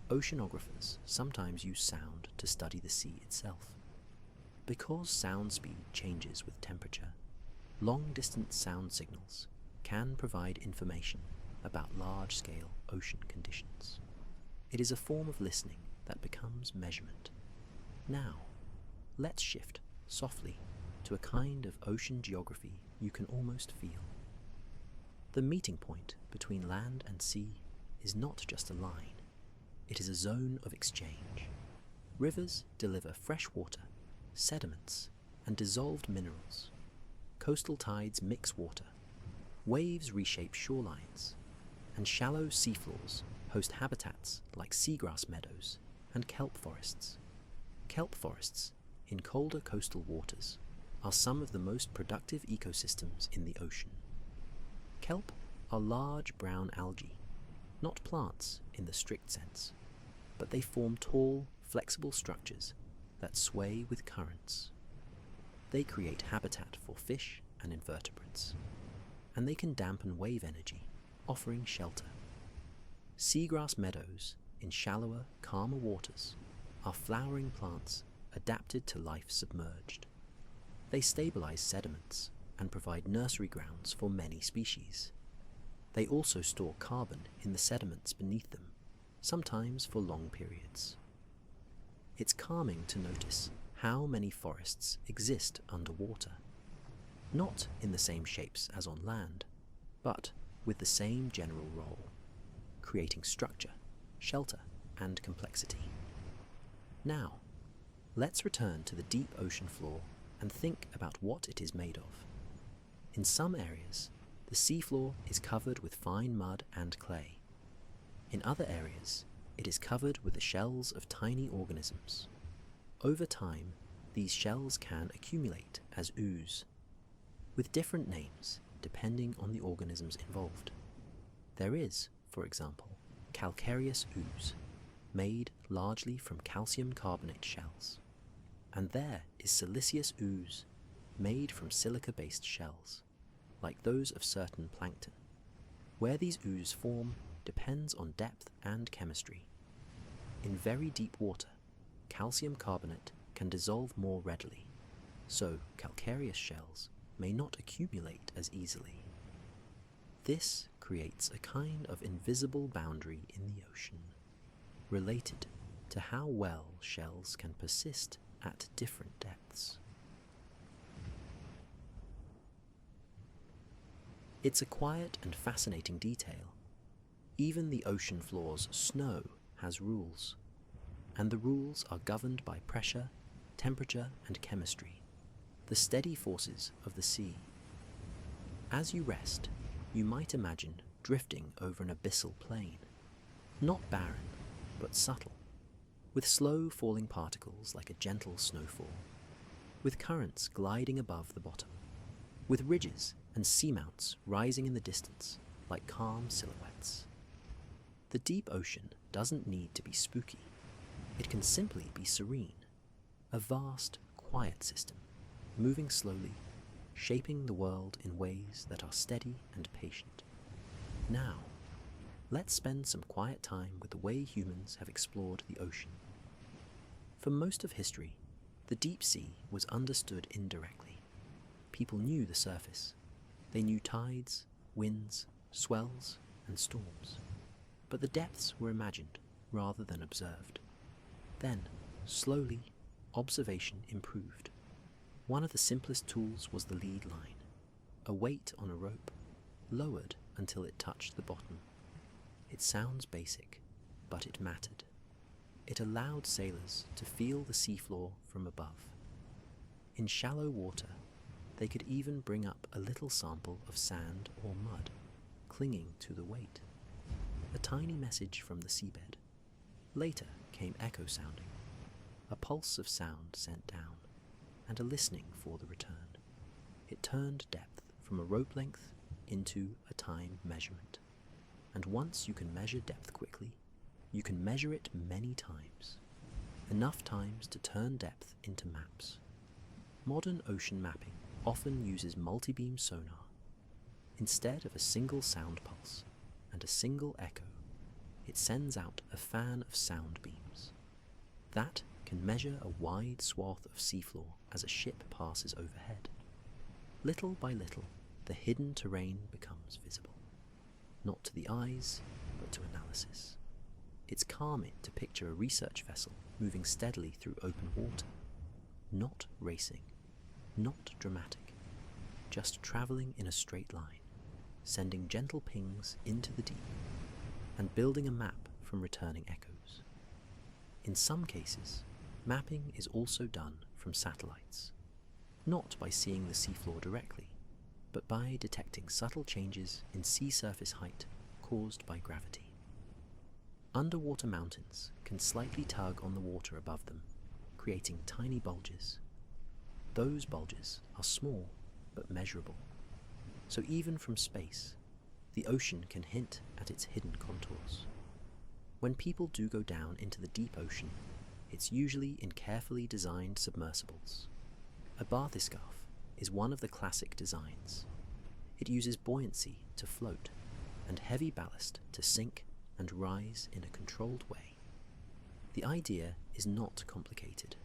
oceanographers sometimes use sound to study the sea itself. Because sound speed changes with temperature, long-distance sound signals can provide information about large-scale ocean conditions. It is a form of listening that becomes measurement. Now, let's shift softly to a kind of ocean geography you can almost feel. The meeting point between land and sea is not just a line. It is a zone of exchange. Rivers deliver fresh water, sediments, and dissolved minerals. Coastal tides mix water. Waves reshape shorelines, and shallow seafloors host habitats like seagrass meadows and kelp forests. Kelp forests, in colder coastal waters, are some of the most productive ecosystems in the ocean. Kelp are large brown algae, not plants in the strict sense, but they form tall, flexible structures that sway with currents. They create habitat for fish and invertebrates, and they can dampen wave energy, offering shelter. Seagrass meadows in shallower, calmer waters are flowering plants adapted to life submerged. They stabilize sediments and provide nursery grounds for many species. They also store carbon in the sediments beneath them, sometimes for long periods. It's calming to notice how many forests exist underwater, not in the same shapes as on land, but with the same general role, creating structure, shelter, and complexity. Now, let's return to the deep ocean floor and think about what it is made of. In some areas, the seafloor is covered with fine mud and clay. In other areas, it is covered with the shells of tiny organisms. Over time, these shells can accumulate as ooze, with different names depending on the organisms involved. There is, for example, calcareous ooze, made largely from calcium carbonate shells. And there is siliceous ooze, made from silica-based shells, like those of certain plankton. Where these ooze form depends on depth and chemistry. In very deep water, calcium carbonate can dissolve more readily, so calcareous shells may not accumulate as easily. This creates a kind of invisible boundary in the ocean, related to how well shells can persist at different depths. It's a quiet and fascinating detail. Even the ocean floor's snow has rules, and the rules are governed by pressure, temperature, and chemistry, the steady forces of the sea. As you rest, you might imagine drifting over an abyssal plain, not barren, but subtle, with slow falling particles like a gentle snowfall, with currents gliding above the bottom, with ridges and seamounts rising in the distance like calm silhouettes. The deep ocean doesn't need to be spooky. It can simply be serene, a vast, quiet system, moving slowly, shaping the world in ways that are steady and patient. Now, let's spend some quiet time with the way humans have explored the ocean. For most of history, the deep sea was understood indirectly. People knew the surface. They knew tides, winds, swells, and storms. But the depths were imagined rather than observed. Then, slowly, observation improved. One of the simplest tools was the lead line, a weight on a rope, lowered until it touched the bottom. It sounds basic, but it mattered. It allowed sailors to feel the seafloor from above. In shallow water, they could even bring up a little sample of sand or mud, clinging to the weight. A tiny message from the seabed. Later came echo sounding, a pulse of sound sent down, and a listening for the return. It turned depth from a rope length into a time measurement. And once you can measure depth quickly, you can measure it many times. Enough times to turn depth into maps. Modern ocean mapping often uses multi-beam sonar. Instead of a single sound pulse and a single echo, it sends out a fan of sound beams. That can measure a wide swath of seafloor as a ship passes overhead. Little by little, the hidden terrain becomes visible. Not to the eyes, but to analysis. It's calming to picture a research vessel moving steadily through open water. Not racing, not dramatic, just traveling in a straight line, sending gentle pings into the deep, and building a map from returning echoes. In some cases, mapping is also done from satellites, not by seeing the seafloor directly, but by detecting subtle changes in sea surface height caused by gravity. Underwater mountains can slightly tug on the water above them, creating tiny bulges. Those bulges are small but measurable, so even from space, the ocean can hint at its hidden contours. When people do go down into the deep ocean, it's usually in carefully designed submersibles. A bathyscaphe is one of the classic designs. It uses buoyancy to float and heavy ballast to sink and rise in a controlled way. The idea is not complicated.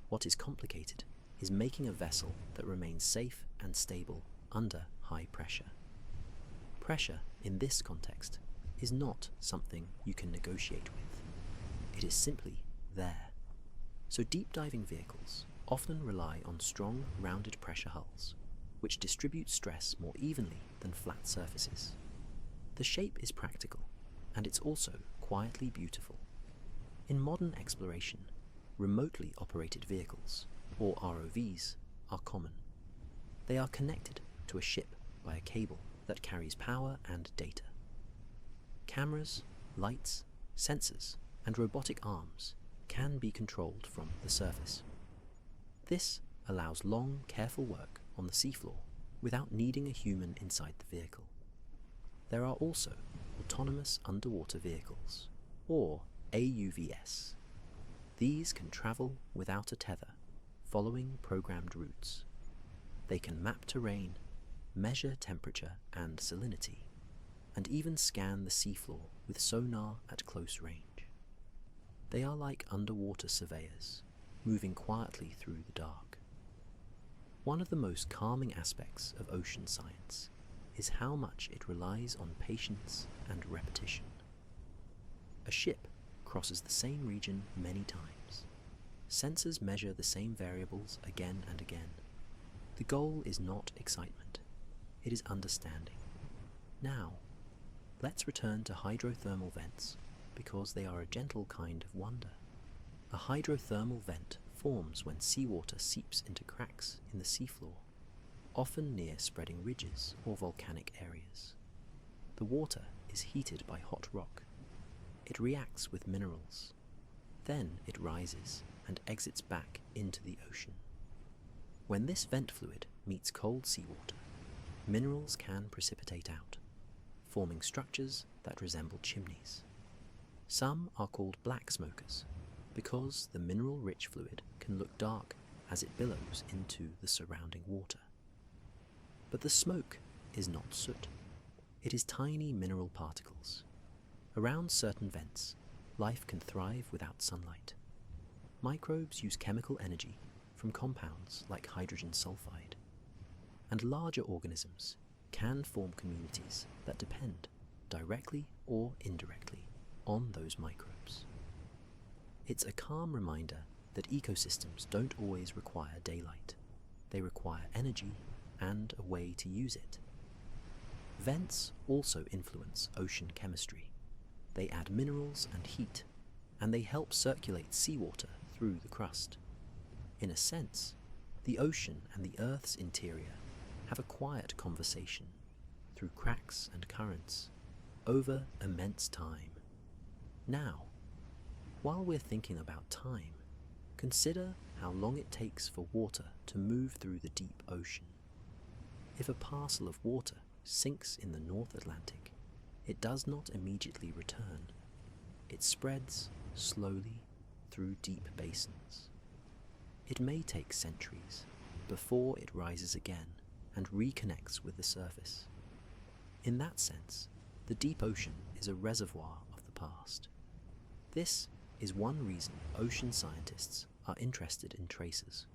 What is complicated is making a vessel that remains safe and stable under high pressure. Pressure, in this context, is not something you can negotiate with. It is simply there. So deep diving vehicles often rely on strong, rounded pressure hulls, which distribute stress more evenly than flat surfaces. The shape is practical, and it's also quietly beautiful. In modern exploration, remotely operated vehicles, or ROVs, are common. They are connected to a ship by a cable that carries power and data. Cameras, lights, sensors, and robotic arms can be controlled from the surface. This allows long, careful work on the seafloor without needing a human inside the vehicle. There are also autonomous underwater vehicles, or AUVs. These can travel without a tether, following programmed routes. They can map terrain, measure temperature and salinity, and even scan the seafloor with sonar at close range. They are like underwater surveyors, moving quietly through the dark. One of the most calming aspects of ocean science is how much it relies on patience and repetition. A ship crosses the same region many times. Sensors measure the same variables again and again. The goal is not excitement, it is understanding. Now, let's return to hydrothermal vents, because they are a gentle kind of wonder. A hydrothermal vent forms when seawater seeps into cracks in the seafloor, often near spreading ridges or volcanic areas. The water is heated by hot rock. It reacts with minerals. Then it rises and exits back into the ocean. When this vent fluid meets cold seawater, minerals can precipitate out, forming structures that resemble chimneys. Some are called black smokers because the mineral-rich fluid can look dark as it billows into the surrounding water. But the smoke is not soot. It is tiny mineral particles. Around certain vents, life can thrive without sunlight. Microbes use chemical energy from compounds like hydrogen sulfide, and larger organisms can form communities that depend, directly or indirectly, on those microbes. It's a calm reminder that ecosystems don't always require daylight. They require energy and a way to use it. Vents also influence ocean chemistry. They add minerals and heat, and they help circulate seawater through the crust. In a sense, the ocean and the Earth's interior have a quiet conversation through cracks and currents over immense time. Now, while we're thinking about time, consider how long it takes for water to move through the deep ocean. If a parcel of water sinks in the North Atlantic, it does not immediately return. It spreads slowly through deep basins. It may take centuries before it rises again and reconnects with the surface. In that sense, the deep ocean is a reservoir of the past. This is one reason ocean scientists are interested in tracers.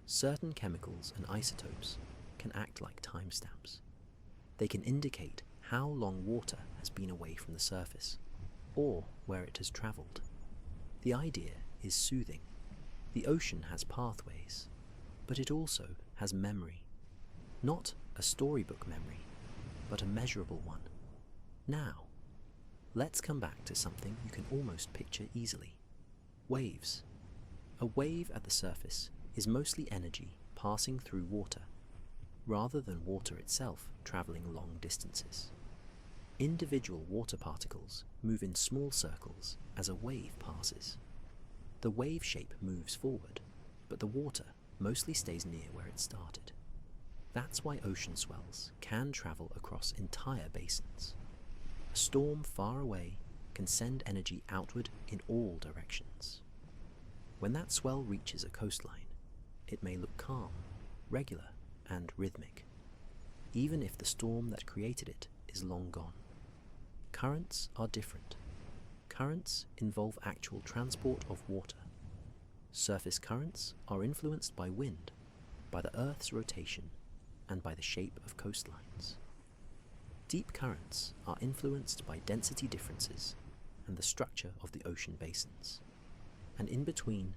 Certain chemicals and isotopes can act like timestamps. They can indicate how long water has been away from the surface, or where it has traveled. The idea is soothing. The ocean has pathways, but it also has memory. Not a storybook memory, but a measurable one. Now, let's come back to something you can almost picture easily. Waves. A wave at the surface is mostly energy passing through water, rather than water itself traveling long distances. Individual water particles move in small circles as a wave passes. The wave shape moves forward, but the water mostly stays near where it started. That's why ocean swells can travel across entire basins. A storm far away can send energy outward in all directions. When that swell reaches a coastline, it may look calm, regular, and rhythmic, even if the storm that created it is long gone. Currents are different. Currents involve actual transport of water. Surface currents are influenced by wind, by the Earth's rotation, and by the shape of coastlines. Deep currents are influenced by density differences and the structure of the ocean basins. And in between,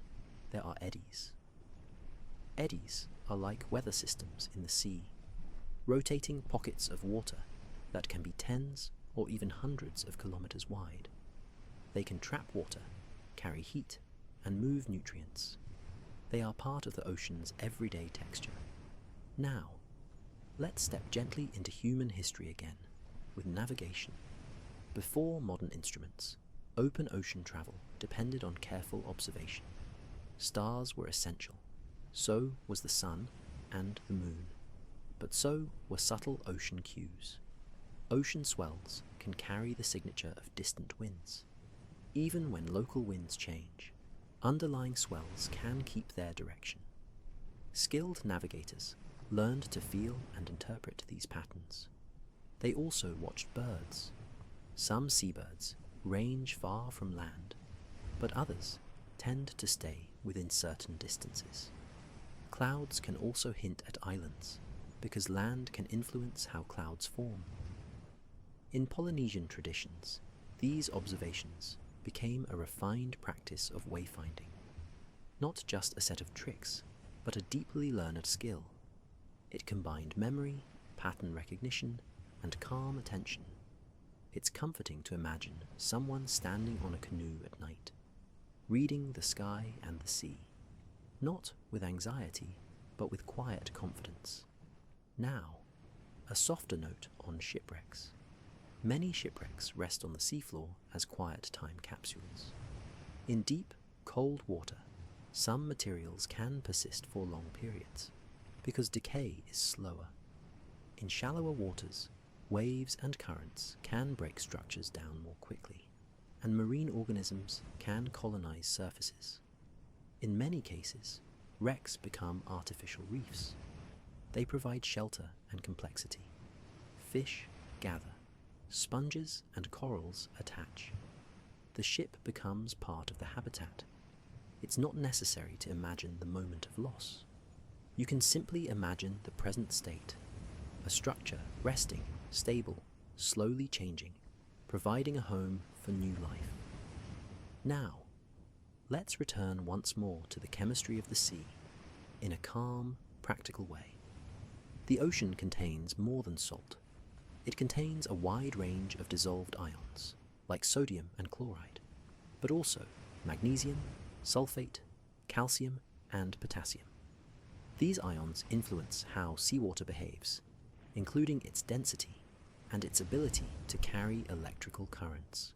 there are eddies. Eddies are like weather systems in the sea, rotating pockets of water that can be tens or even hundreds of kilometers wide. They can trap water, carry heat, and move nutrients. They are part of the ocean's everyday texture. Now, let's step gently into human history again, with navigation. Before modern instruments, open ocean travel depended on careful observation. Stars were essential. So was the sun and the moon. But so were subtle ocean cues. Ocean swells can carry the signature of distant winds. Even when local winds change, underlying swells can keep their direction. Skilled navigators learned to feel and interpret these patterns. They also watched birds. Some seabirds range far from land, but others tend to stay within certain distances. Clouds can also hint at islands, because land can influence how clouds form. In Polynesian traditions, these observations became a refined practice of wayfinding. Not just a set of tricks, but a deeply learned skill. It combined memory, pattern recognition, and calm attention. It's comforting to imagine someone standing on a canoe at night, reading the sky and the sea, not with anxiety, but with quiet confidence. Now, a softer note on shipwrecks. Many shipwrecks rest on the seafloor as quiet time capsules. In deep, cold water, some materials can persist for long periods, because decay is slower. In shallower waters, waves and currents can break structures down more quickly, and marine organisms can colonize surfaces. In many cases, wrecks become artificial reefs. They provide shelter and complexity. Fish gather, sponges and corals attach. The ship becomes part of the habitat. It's not necessary to imagine the moment of loss. You can simply imagine the present state, a structure resting, stable, slowly changing, providing a home for new life. Now, let's return once more to the chemistry of the sea in a calm, practical way. The ocean contains more than salt. It contains a wide range of dissolved ions, like sodium and chloride, but also magnesium, sulfate, calcium, and potassium. These ions influence how seawater behaves, including its density and its ability to carry electrical currents.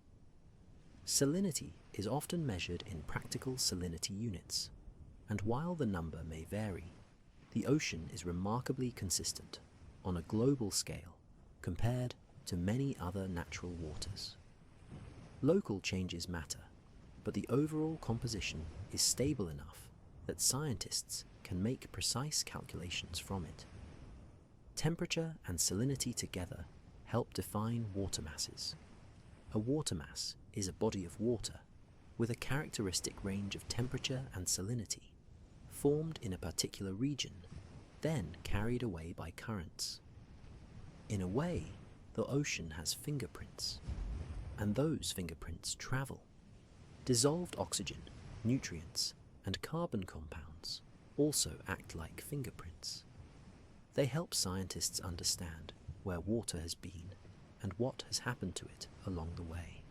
Salinity is often measured in practical salinity units, and while the number may vary, the ocean is remarkably consistent on a global scale compared to many other natural waters. Local changes matter, but the overall composition is stable enough that scientists can make precise calculations from it. Temperature and salinity together help define water masses. A water mass is a body of water with a characteristic range of temperature and salinity, formed in a particular region, then carried away by currents. In a way, the ocean has fingerprints, and those fingerprints travel. Dissolved oxygen, nutrients, and carbon compounds also act like fingerprints. They help scientists understand where water has been and what has happened to it along the way.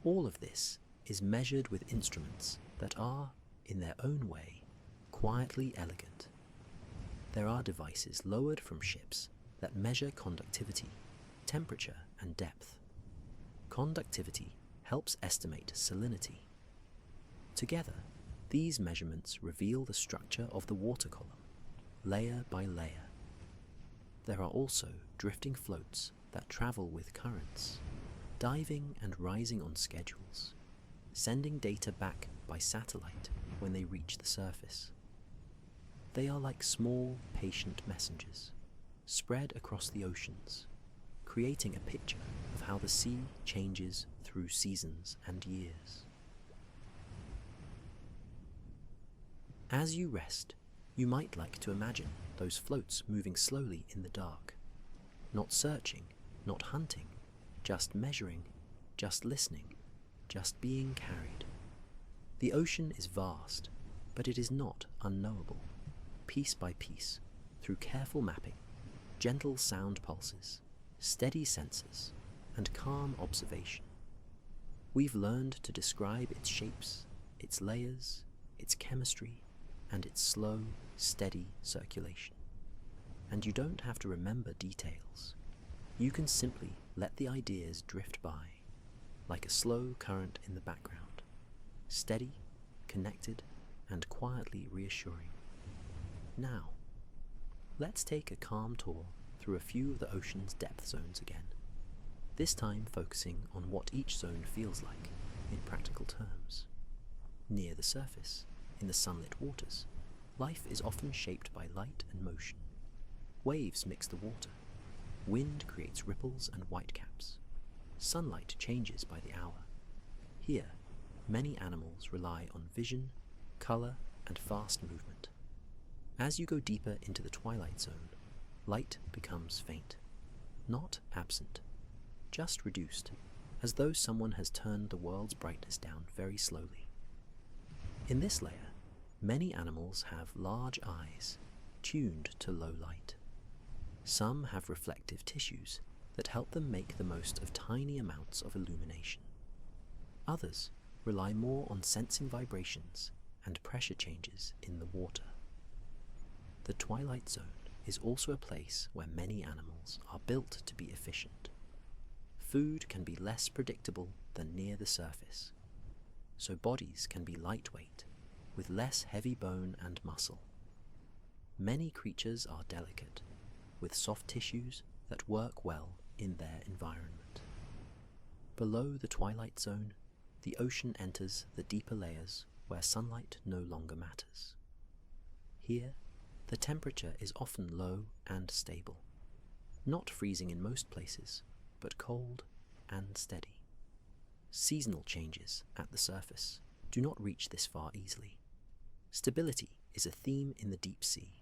All of this is measured with instruments that are, in their own way, quietly elegant. There are devices lowered from ships that measure conductivity, temperature, and depth. Conductivity helps estimate salinity. Together, these measurements reveal the structure of the water column, layer by layer. There are also drifting floats that travel with currents, diving and rising on schedules, sending data back by satellite when they reach the surface. They are like small, patient messengers, spread across the oceans, creating a picture of how the sea changes through seasons and years. As you rest, you might like to imagine those floats moving slowly in the dark, not searching, not hunting, just measuring, just listening, just being carried. The ocean is vast, but it is not unknowable. Piece by piece, through careful mapping, gentle sound pulses, steady sensors, and calm observation, we've learned to describe its shapes, its layers, its chemistry, and its slow, steady circulation. And you don't have to remember details. You can simply let the ideas drift by, like a slow current in the background, steady, connected, and quietly reassuring. Now, let's take a calm tour through a few of the ocean's depth zones again, this time focusing on what each zone feels like in practical terms. Near the surface, in the sunlit waters, Life is often shaped by light and motion. Waves mix the water. Wind creates ripples and whitecaps. Sunlight changes by the hour. Here, many animals rely on vision, color, and fast movement. As you go deeper into the twilight zone, light becomes faint. Not absent, just reduced, as though someone has turned the world's brightness down very slowly. In this layer, many animals have large eyes, tuned to low light. Some have reflective tissues that help them make the most of tiny amounts of illumination. Others rely more on sensing vibrations and pressure changes in the water. The twilight zone is also a place where many animals are built to be efficient. Food can be less predictable than near the surface, so bodies can be lightweight, with less heavy bone and muscle. Many creatures are delicate, with soft tissues that work well in their environment. Below the twilight zone, the ocean enters the deeper layers where sunlight no longer matters. Here, the temperature is often low and stable, not freezing in most places, but cold and steady. Seasonal changes at the surface do not reach this far easily. Stability is a theme in the deep sea.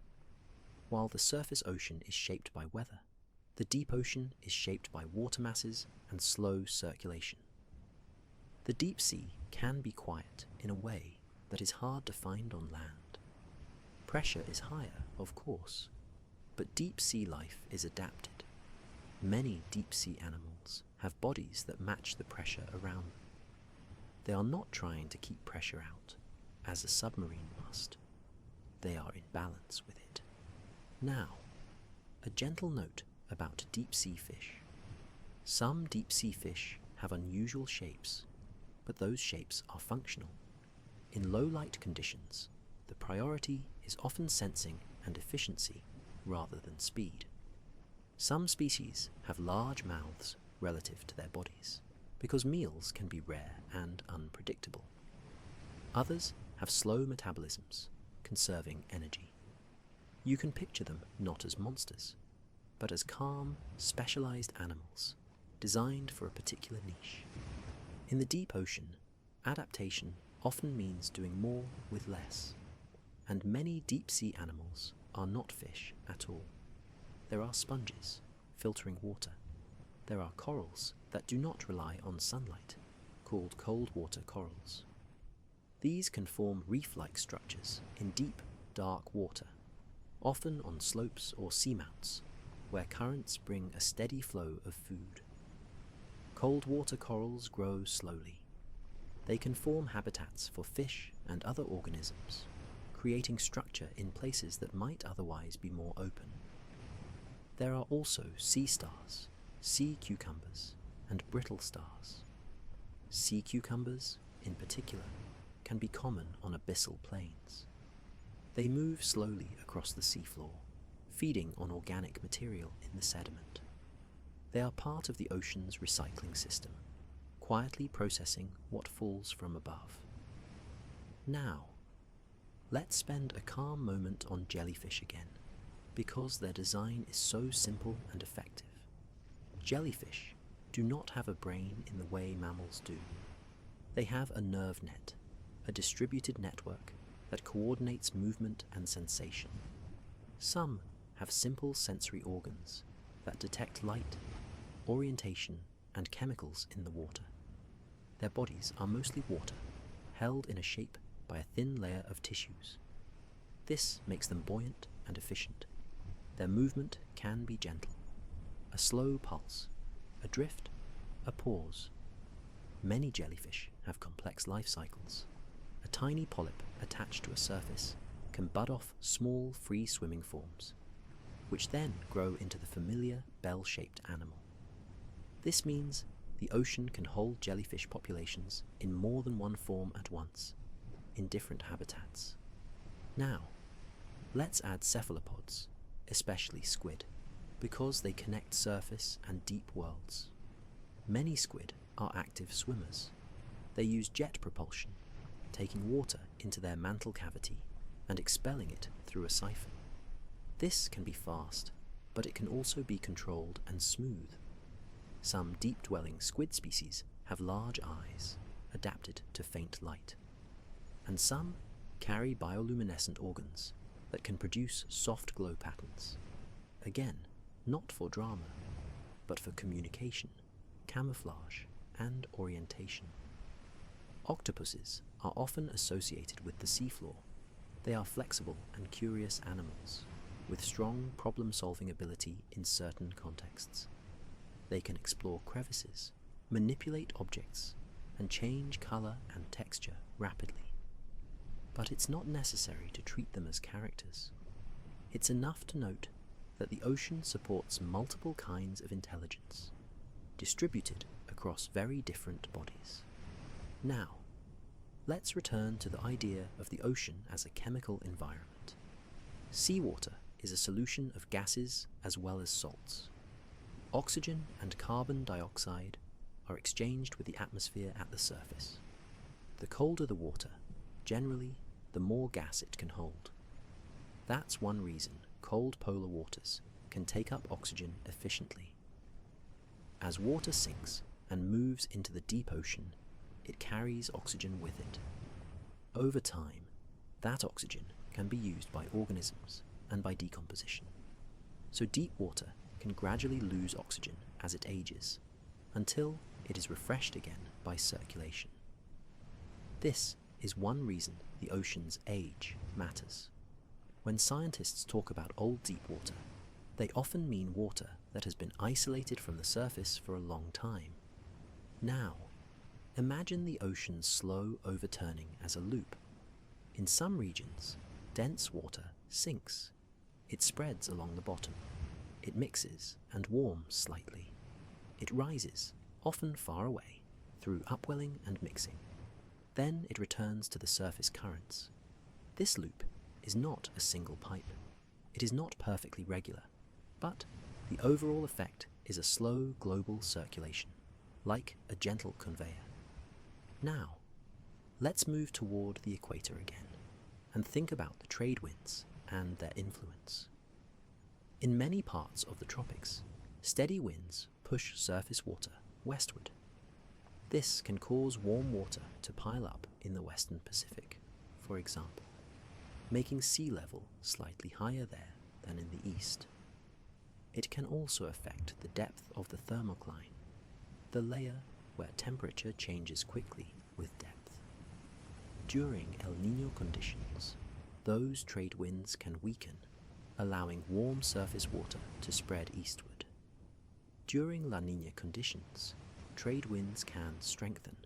While the surface ocean is shaped by weather, the deep ocean is shaped by water masses and slow circulation. The deep sea can be quiet in a way that is hard to find on land. Pressure is higher, of course, but deep sea life is adapted. Many deep sea animals have bodies that match the pressure around them. They are not trying to keep pressure out, as a submarine must. They are in balance with it. Now, a gentle note about deep sea fish. Some deep sea fish have unusual shapes, but those shapes are functional. In low light conditions, the priority is often sensing and efficiency rather than speed. Some species have large mouths relative to their bodies, because meals can be rare and unpredictable. Others have slow metabolisms, conserving energy. You can picture them not as monsters, but as calm, specialized animals, designed for a particular niche. In the deep ocean, adaptation often means doing more with less, and many deep-sea animals are not fish at all. There are sponges, filtering water. There are corals that do not rely on sunlight, called cold water corals. These can form reef-like structures in deep, dark water, often on slopes or seamounts, where currents bring a steady flow of food. Cold water corals grow slowly. They can form habitats for fish and other organisms, creating structure in places that might otherwise be more open. There are also sea stars, sea cucumbers, and brittle stars. Sea cucumbers, in particular, can be common on abyssal plains. They move slowly across the seafloor, feeding on organic material in the sediment. They are part of the ocean's recycling system, quietly processing what falls from above. Now, let's spend a calm moment on jellyfish again, because their design is so simple and effective. Jellyfish do not have a brain in the way mammals do. They have a nerve net, a distributed network that coordinates movement and sensation. Some have simple sensory organs that detect light, orientation, and chemicals in the water. Their bodies are mostly water, held in a shape by a thin layer of tissues. This makes them buoyant and efficient. Their movement can be gentle, a slow pulse, a drift, a pause. Many jellyfish have complex life cycles. A tiny polyp attached to a surface can bud off small free-swimming forms, which then grow into the familiar bell-shaped animal. This means the ocean can hold jellyfish populations in more than one form at once, in different habitats. Now, let's add cephalopods, especially squid, because they connect surface and deep worlds. Many squid are active swimmers. They use jet propulsion, taking water into their mantle cavity and expelling it through a siphon. This can be fast, but it can also be controlled and smooth. Some deep-dwelling squid species have large eyes, adapted to faint light, and some carry bioluminescent organs that can produce soft glow patterns. Again, not for drama, but for communication, camouflage, and orientation. Octopuses are often associated with the seafloor. They are flexible and curious animals, with strong problem-solving ability in certain contexts. They can explore crevices, manipulate objects, and change color and texture rapidly. But it's not necessary to treat them as characters. It's enough to note that the ocean supports multiple kinds of intelligence, distributed across very different bodies. Now, let's return to the idea of the ocean as a chemical environment. Seawater is a solution of gases as well as salts. Oxygen and carbon dioxide are exchanged with the atmosphere at the surface. The colder the water, generally, the more gas it can hold. That's one reason cold polar waters can take up oxygen efficiently. As water sinks and moves into the deep ocean, it carries oxygen with it. Over time, that oxygen can be used by organisms and by decomposition. So deep water can gradually lose oxygen as it ages, until it is refreshed again by circulation. This is one reason the ocean's age matters. When scientists talk about old deep water, they often mean water that has been isolated from the surface for a long time. Now, imagine the ocean's slow overturning as a loop. In some regions, dense water sinks. It spreads along the bottom. It mixes and warms slightly. It rises, often far away, through upwelling and mixing. Then it returns to the surface currents. This loop is not a single pipe. It is not perfectly regular, but the overall effect is a slow global circulation, like a gentle conveyor. Now, let's move toward the equator again, and think about the trade winds and their influence. In many parts of the tropics, steady winds push surface water westward. This can cause warm water to pile up in the western Pacific, for example, making sea level slightly higher there than in the east. It can also affect the depth of the thermocline, the layer where temperature changes quickly with depth. During El Niño conditions, those trade winds can weaken, allowing warm surface water to spread eastward. During La Niña conditions, trade winds can strengthen,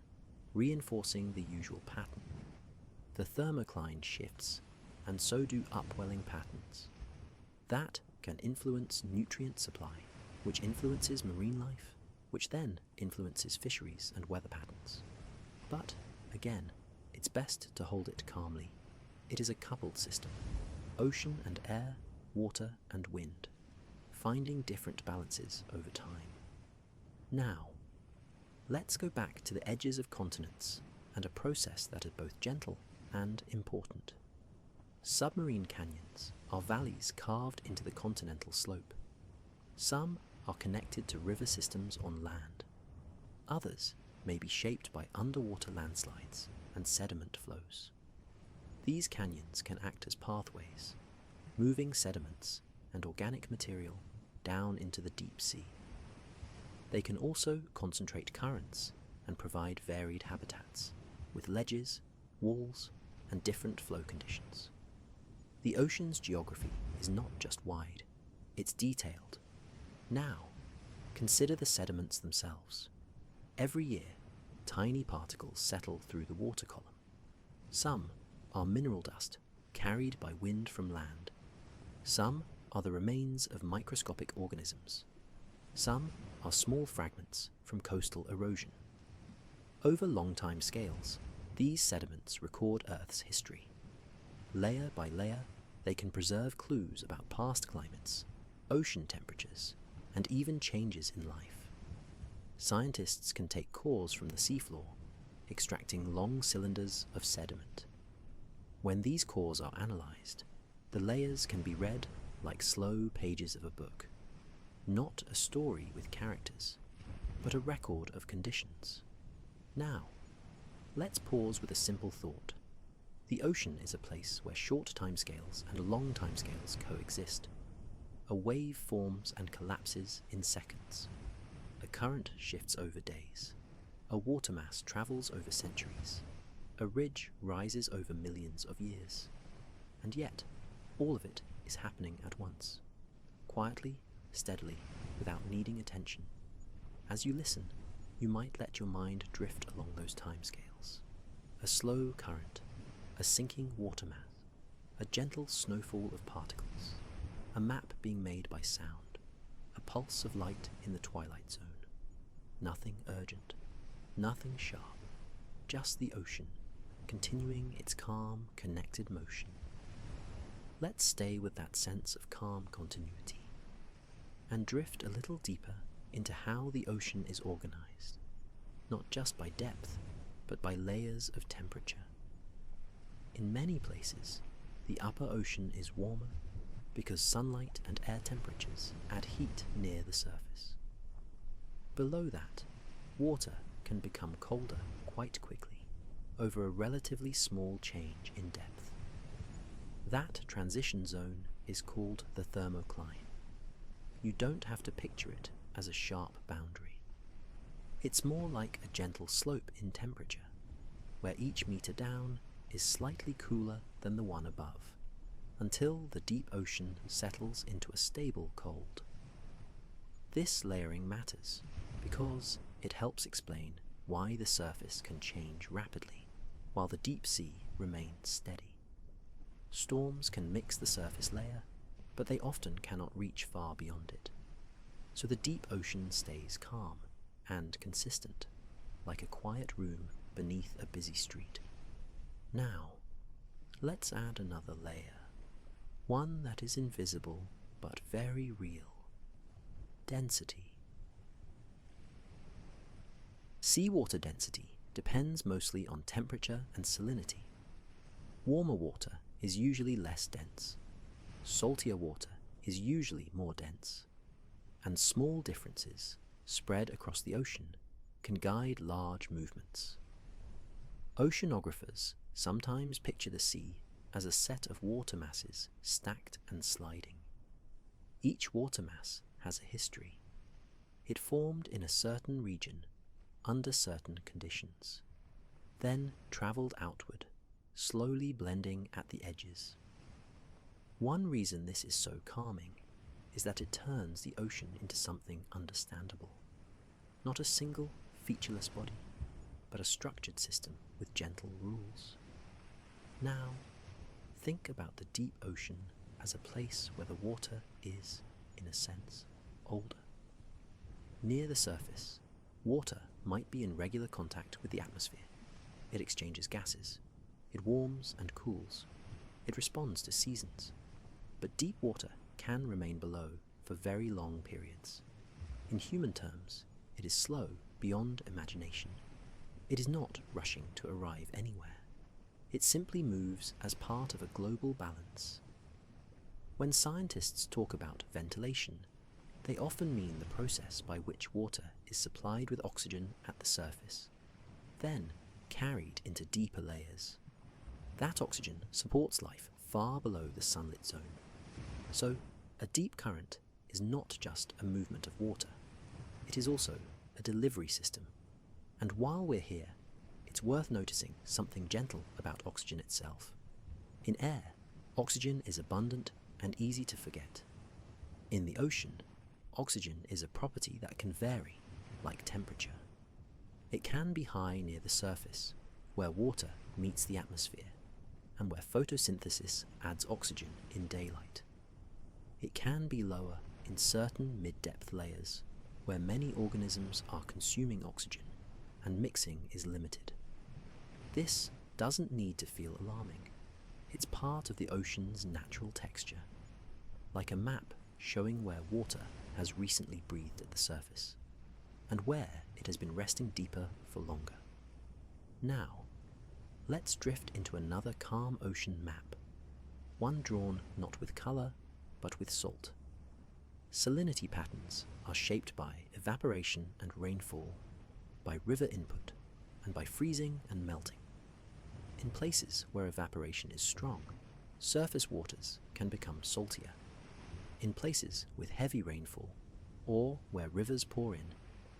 reinforcing the usual pattern. The thermocline shifts, and so do upwelling patterns. That can influence nutrient supply, which influences marine life, which then influences fisheries and weather patterns. But, again, it's best to hold it calmly. It is a coupled system: ocean and air, water and wind, finding different balances over time. Now, let's go back to the edges of continents and a process that is both gentle and important. Submarine canyons are valleys carved into the continental slope. Some are connected to river systems on land. Others may be shaped by underwater landslides and sediment flows. These canyons can act as pathways, moving sediments and organic material down into the deep sea. They can also concentrate currents and provide varied habitats, with ledges, walls, and different flow conditions. The ocean's geography is not just wide, it's detailed. Now, consider the sediments themselves. Every year, tiny particles settle through the water column. Some are mineral dust carried by wind from land. Some are the remains of microscopic organisms. Some are small fragments from coastal erosion. Over long time scales, these sediments record Earth's history. Layer by layer, they can preserve clues about past climates, ocean temperatures, and even changes in life. Scientists can take cores from the seafloor, extracting long cylinders of sediment. When these cores are analysed, the layers can be read like slow pages of a book, not a story with characters, but a record of conditions. Now, let's pause with a simple thought. The ocean is a place where short timescales and long timescales coexist. A wave forms and collapses in seconds. A current shifts over days. A water mass travels over centuries. A ridge rises over millions of years. And yet, all of it is happening at once. Quietly, steadily, without needing attention. As you listen, you might let your mind drift along those timescales. A slow current, a sinking water mass, a gentle snowfall of particles, a map being made by sound, a pulse of light in the twilight zone. Nothing urgent, nothing sharp, just the ocean, continuing its calm, connected motion. Let's stay with that sense of calm continuity, and drift a little deeper into how the ocean is organized, not just by depth, but by layers of temperature. In many places, the upper ocean is warmer because sunlight and air temperatures add heat near the surface. Below that, water can become colder quite quickly over a relatively small change in depth. That transition zone is called the thermocline. You don't have to picture it as a sharp boundary. It's more like a gentle slope in temperature, where each meter down is slightly cooler than the one above, until the deep ocean settles into a stable cold. This layering matters because it helps explain why the surface can change rapidly while the deep sea remains steady. Storms can mix the surface layer, but they often cannot reach far beyond it. So the deep ocean stays calm and consistent, like a quiet room beneath a busy street. Now, let's add another layer, one that is invisible but very real: density. Seawater density depends mostly on temperature and salinity. Warmer water is usually less dense. Saltier water is usually more dense. And small differences spread across the ocean can guide large movements. Oceanographers sometimes picture the sea as a set of water masses stacked and sliding. Each water mass has a history. It formed in a certain region under certain conditions, then travelled outward, slowly blending at the edges. One reason this is so calming is that it turns the ocean into something understandable. Not a single, featureless body, but a structured system with gentle rules. Now, think about the deep ocean as a place where the water is, in a sense, older. Near the surface, water might be in regular contact with the atmosphere. It exchanges gases. It warms and cools. It responds to seasons. But deep water can remain below for very long periods. In human terms, it is slow beyond imagination. It is not rushing to arrive anywhere. It simply moves as part of a global balance. When scientists talk about ventilation, they often mean the process by which water is supplied with oxygen at the surface, then carried into deeper layers. That oxygen supports life far below the sunlit zone. So, a deep current is not just a movement of water. It is also a delivery system. And while we're here, it's worth noticing something gentle about oxygen itself. In air, oxygen is abundant and easy to forget. In the ocean, oxygen is a property that can vary, like temperature. It can be high near the surface, where water meets the atmosphere, and where photosynthesis adds oxygen in daylight. It can be lower in certain mid-depth layers, where many organisms are consuming oxygen and mixing is limited. This doesn't need to feel alarming. It's part of the ocean's natural texture, like a map showing where water has recently breathed at the surface, and where it has been resting deeper for longer. Now, Let's drift into another calm ocean map, one drawn not with colour, but with salt. Salinity patterns are shaped by evaporation and rainfall, by river input, and by freezing and melting. In places where evaporation is strong, surface waters can become saltier. In places with heavy rainfall, or where rivers pour in,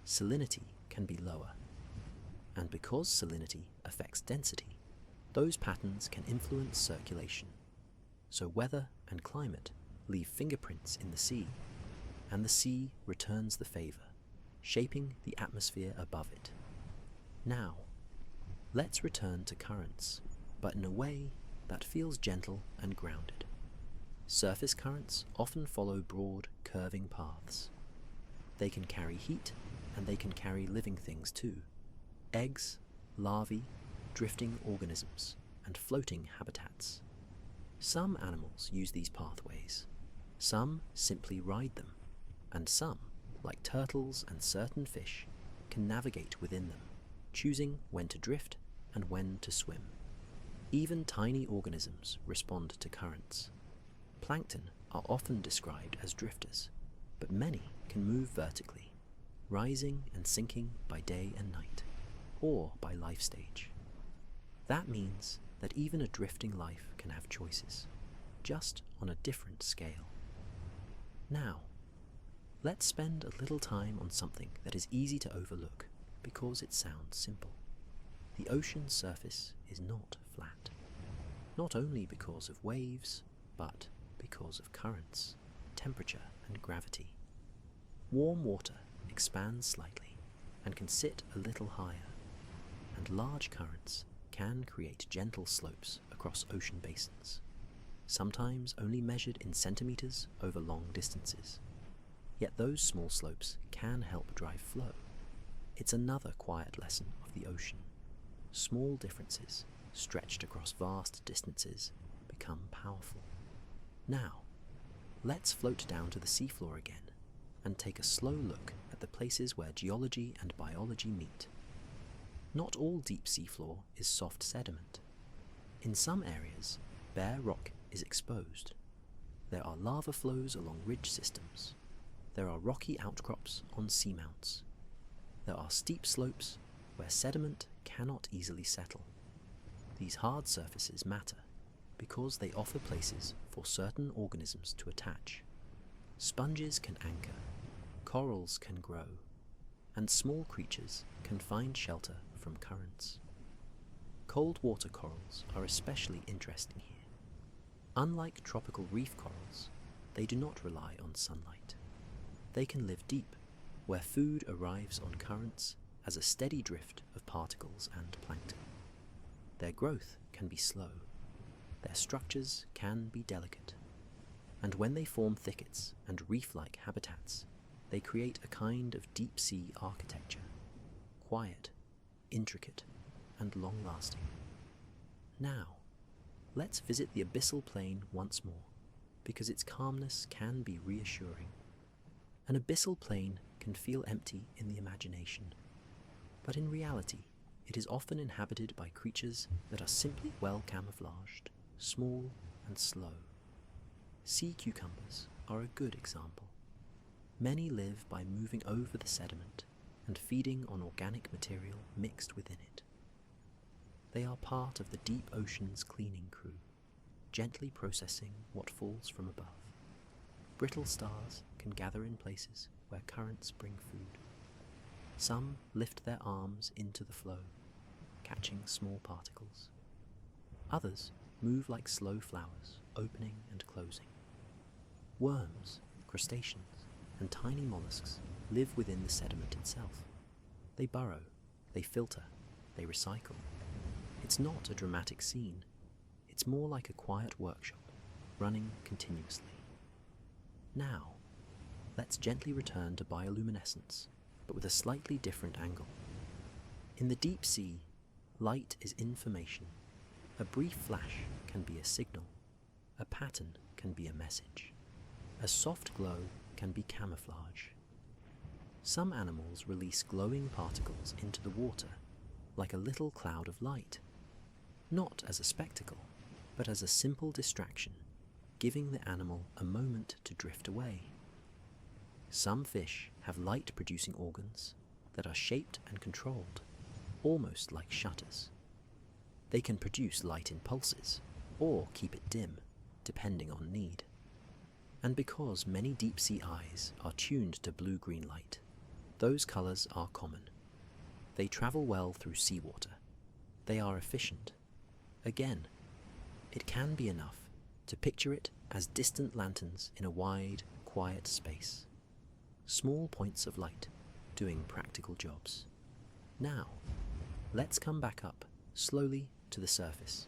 salinity can be lower. And because salinity affects density, those patterns can influence circulation. So weather and climate leave fingerprints in the sea, and the sea returns the favour, shaping the atmosphere above it. Now, let's return to currents, but in a way that feels gentle and grounded. Surface currents often follow broad, curving paths. They can carry heat, and they can carry living things too. Eggs, larvae, drifting organisms, and floating habitats. Some animals use these pathways, some simply ride them, and some, like turtles and certain fish, can navigate within them, choosing when to drift and when to swim. Even tiny organisms respond to currents. Plankton are often described as drifters, but many can move vertically, rising and sinking by day and night, or by life stage. That means that even a drifting life can have choices, just on a different scale. Now, let's spend a little time on something that is easy to overlook because it sounds simple. The ocean's surface is not flat, not only because of waves, but because of currents, temperature, and gravity. Warm water expands slightly and can sit a little higher, and large currents can create gentle slopes across ocean basins, sometimes only measured in centimeters over long distances. Yet those small slopes can help drive flow. It's another quiet lesson of the ocean. Small differences, stretched across vast distances, become powerful. Now, let's float down to the seafloor again and take a slow look at the places where geology and biology meet. Not all deep seafloor is soft sediment. In some areas, bare rock is exposed. There are lava flows along ridge systems. There are rocky outcrops on seamounts. There are steep slopes where sediment cannot easily settle. These hard surfaces matter because they offer places for certain organisms to attach. Sponges can anchor, corals can grow, and small creatures can find shelter from currents. Cold water corals are especially interesting here. Unlike tropical reef corals, they do not rely on sunlight. They can live deep, where food arrives on currents as a steady drift of particles and plankton. Their growth can be slow. Their structures can be delicate. And when they form thickets and reef-like habitats, they create a kind of deep-sea architecture, quiet, intricate, and long-lasting. Now, let's visit the abyssal plain once more, because its calmness can be reassuring. An abyssal plain can feel empty in the imagination, but in reality, it is often inhabited by creatures that are simply well camouflaged, small and slow. Sea cucumbers are a good example. Many live by moving over the sediment and feeding on organic material mixed within it. They are part of the deep ocean's cleaning crew, gently processing what falls from above. Brittle stars can gather in places where currents bring food. Some lift their arms into the flow, catching small particles. Others move like slow flowers, opening and closing. Worms, crustaceans, and tiny mollusks live within the sediment itself. They burrow, they filter, they recycle. It's not a dramatic scene. It's more like a quiet workshop, running continuously. Now, let's gently return to bioluminescence, but with a slightly different angle. In the deep sea, light is information. A brief flash can be a signal. A pattern can be a message. A soft glow can be camouflage. Some animals release glowing particles into the water, like a little cloud of light. not as a spectacle, but as a simple distraction, giving the animal a moment to drift away. Some fish have light-producing organs that are shaped and controlled, almost like shutters. They can produce light in pulses, or keep it dim, depending on need. And because many deep-sea eyes are tuned to blue-green light, those colours are common. They travel well through seawater. They are efficient. Again, it can be enough to picture it as distant lanterns in a wide, quiet space. Small points of light, doing practical jobs. Now, let's come back up, slowly, to the surface,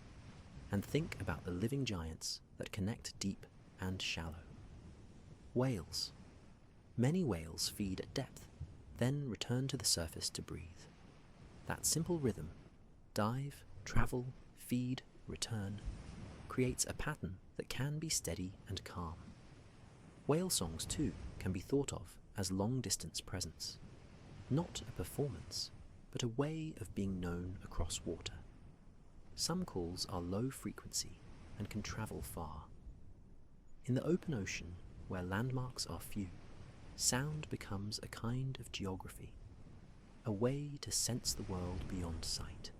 and think about the living giants that connect deep and shallow. Whales. Many whales feed at depth, then return to the surface to breathe. That simple rhythm, dive, travel, feed, return, creates a pattern that can be steady and calm. Whale songs, too, can be thought of as long-distance presence. Not a performance, but a way of being known across water. Some calls are low frequency and can travel far. In the open ocean, where landmarks are few, sound becomes a kind of geography, a way to sense the world beyond sight.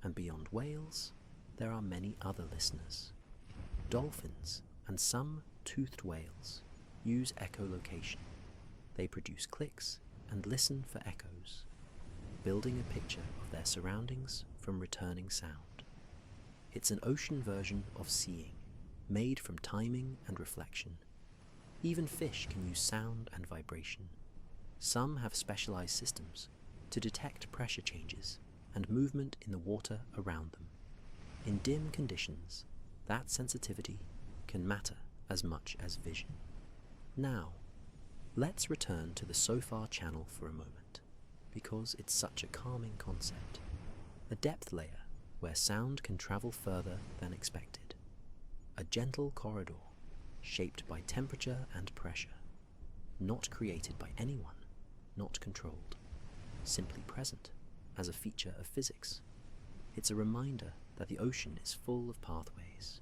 And beyond whales, there are many other listeners. Dolphins and some toothed whales use echolocation. They produce clicks and listen for echoes, building a picture of their surroundings from returning sound. It's an ocean version of seeing, made from timing and reflection. Even fish can use sound and vibration. Some have specialized systems to detect pressure changes and movement in the water around them. In dim conditions, that sensitivity can matter as much as vision. Now, let's return to the SOFAR channel for a moment, because it's such a calming concept. A depth layer where sound can travel further than expected. A gentle corridor shaped by temperature and pressure, not created by anyone, not controlled, simply present as a feature of physics. It's a reminder that the ocean is full of pathways,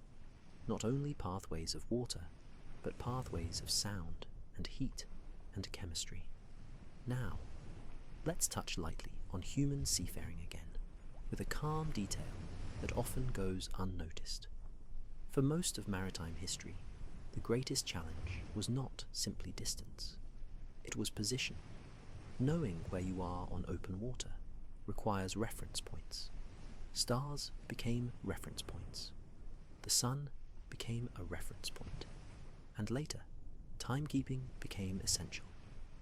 not only pathways of water, but pathways of sound and heat and chemistry. Now, let's touch lightly on human seafaring again, with a calm detail that often goes unnoticed. For most of maritime history, the greatest challenge was not simply distance. It was position. Knowing where you are on open water requires reference points. Stars became reference points. The sun became a reference point. And later, timekeeping became essential,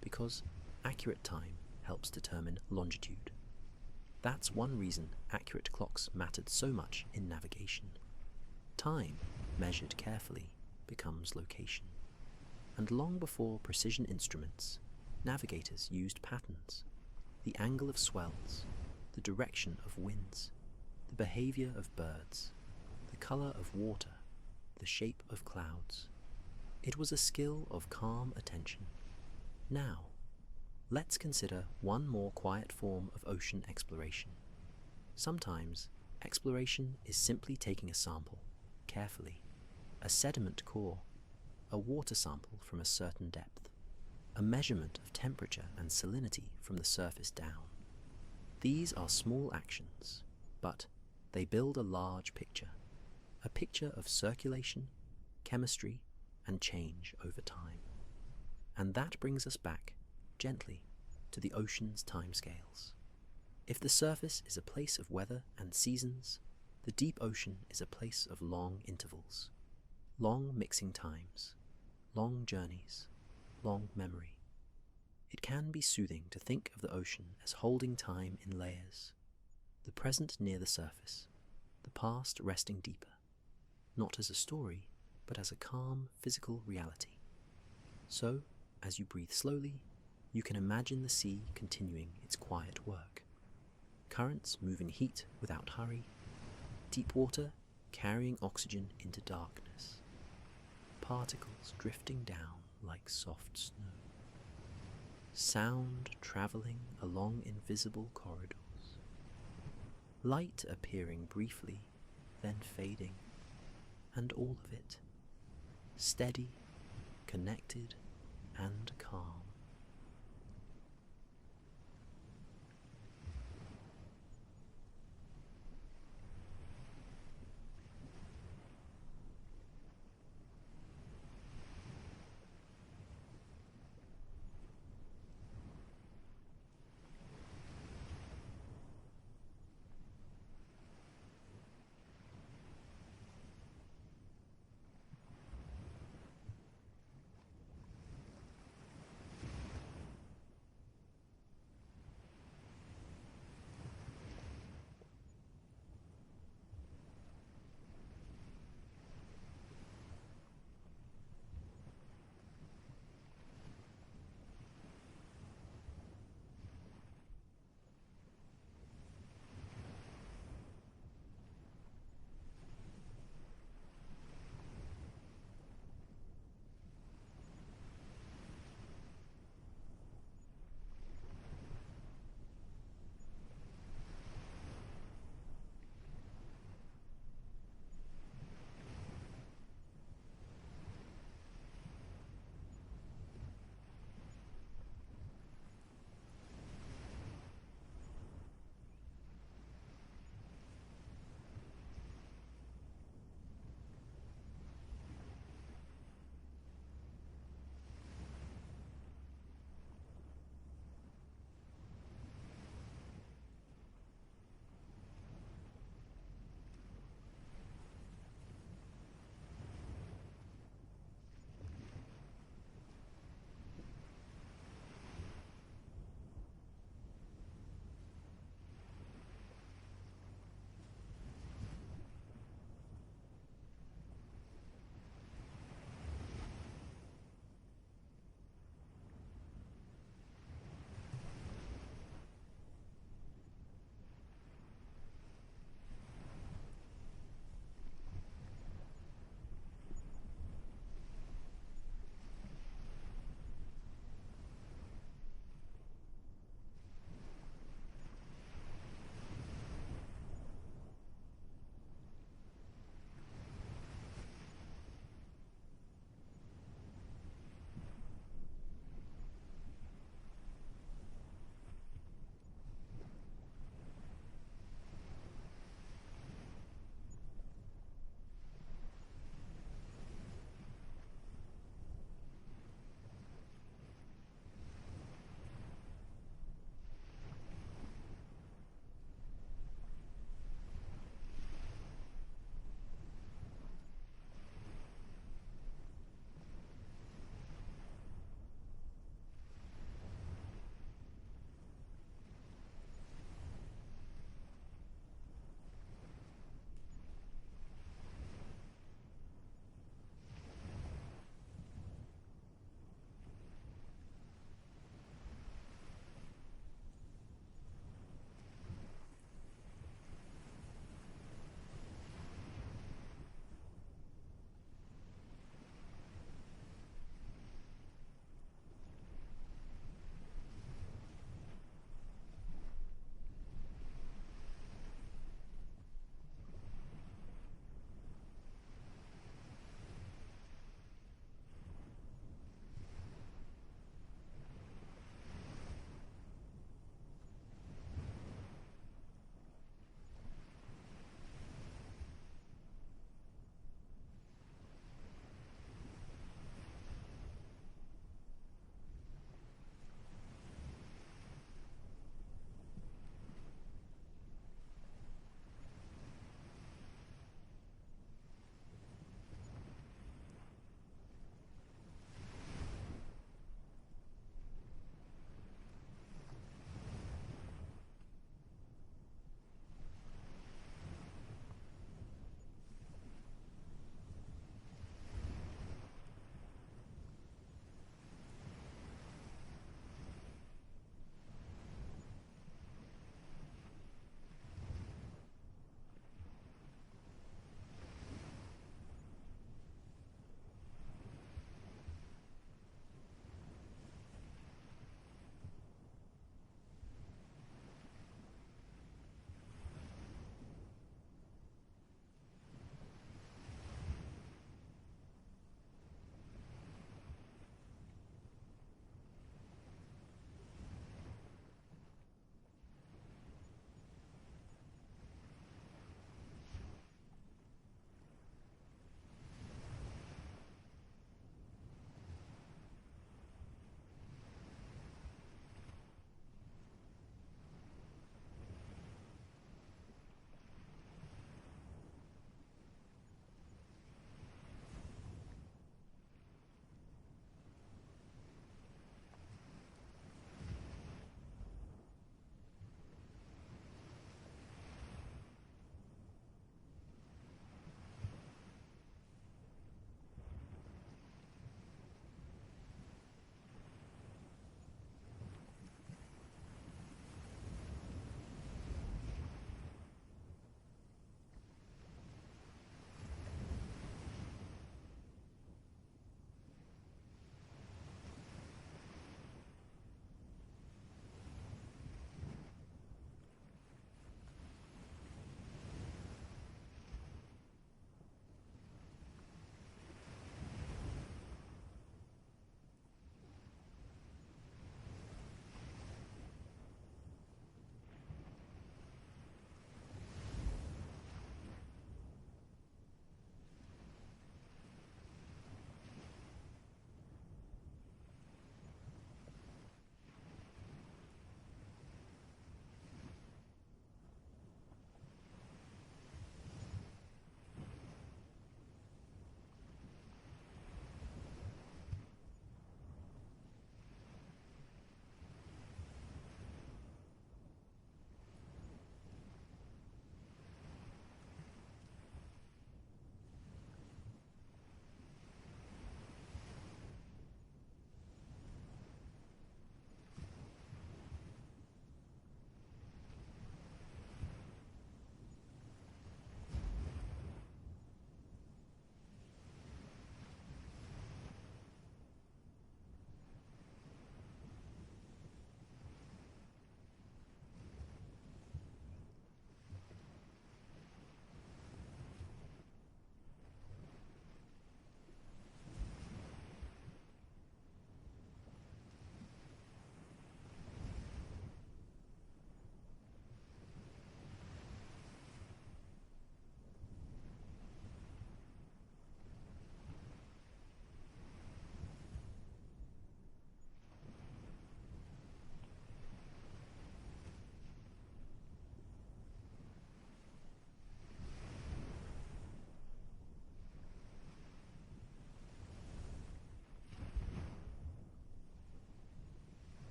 because accurate time helps determine longitude. That's one reason accurate clocks mattered so much in navigation. Time, measured carefully, becomes location. And long before precision instruments, navigators used patterns, the angle of swells, the direction of winds, the behavior of birds, the color of water, the shape of clouds. It was a skill of calm attention. Now, let's consider one more quiet form of ocean exploration. Sometimes, exploration is simply taking a sample, carefully, a sediment core, a water sample from a certain depth, a measurement of temperature and salinity from the surface down. These are small actions, but they build a large picture, a picture of circulation, chemistry, and change over time. And that brings us back, gently, to the ocean's timescales. If the surface is a place of weather and seasons, the deep ocean is a place of long intervals, long mixing times, long journeys, long memory. It can be soothing to think of the ocean as holding time in layers, the present near the surface, the past resting deeper, not as a story, but as a calm physical reality. So, as you breathe slowly, you can imagine the sea continuing its quiet work. Currents moving heat without hurry, deep water carrying oxygen into darkness, particles drifting down like soft snow, sound traveling along invisible corridors, light appearing briefly then fading, and all of it, steady, connected, and calm.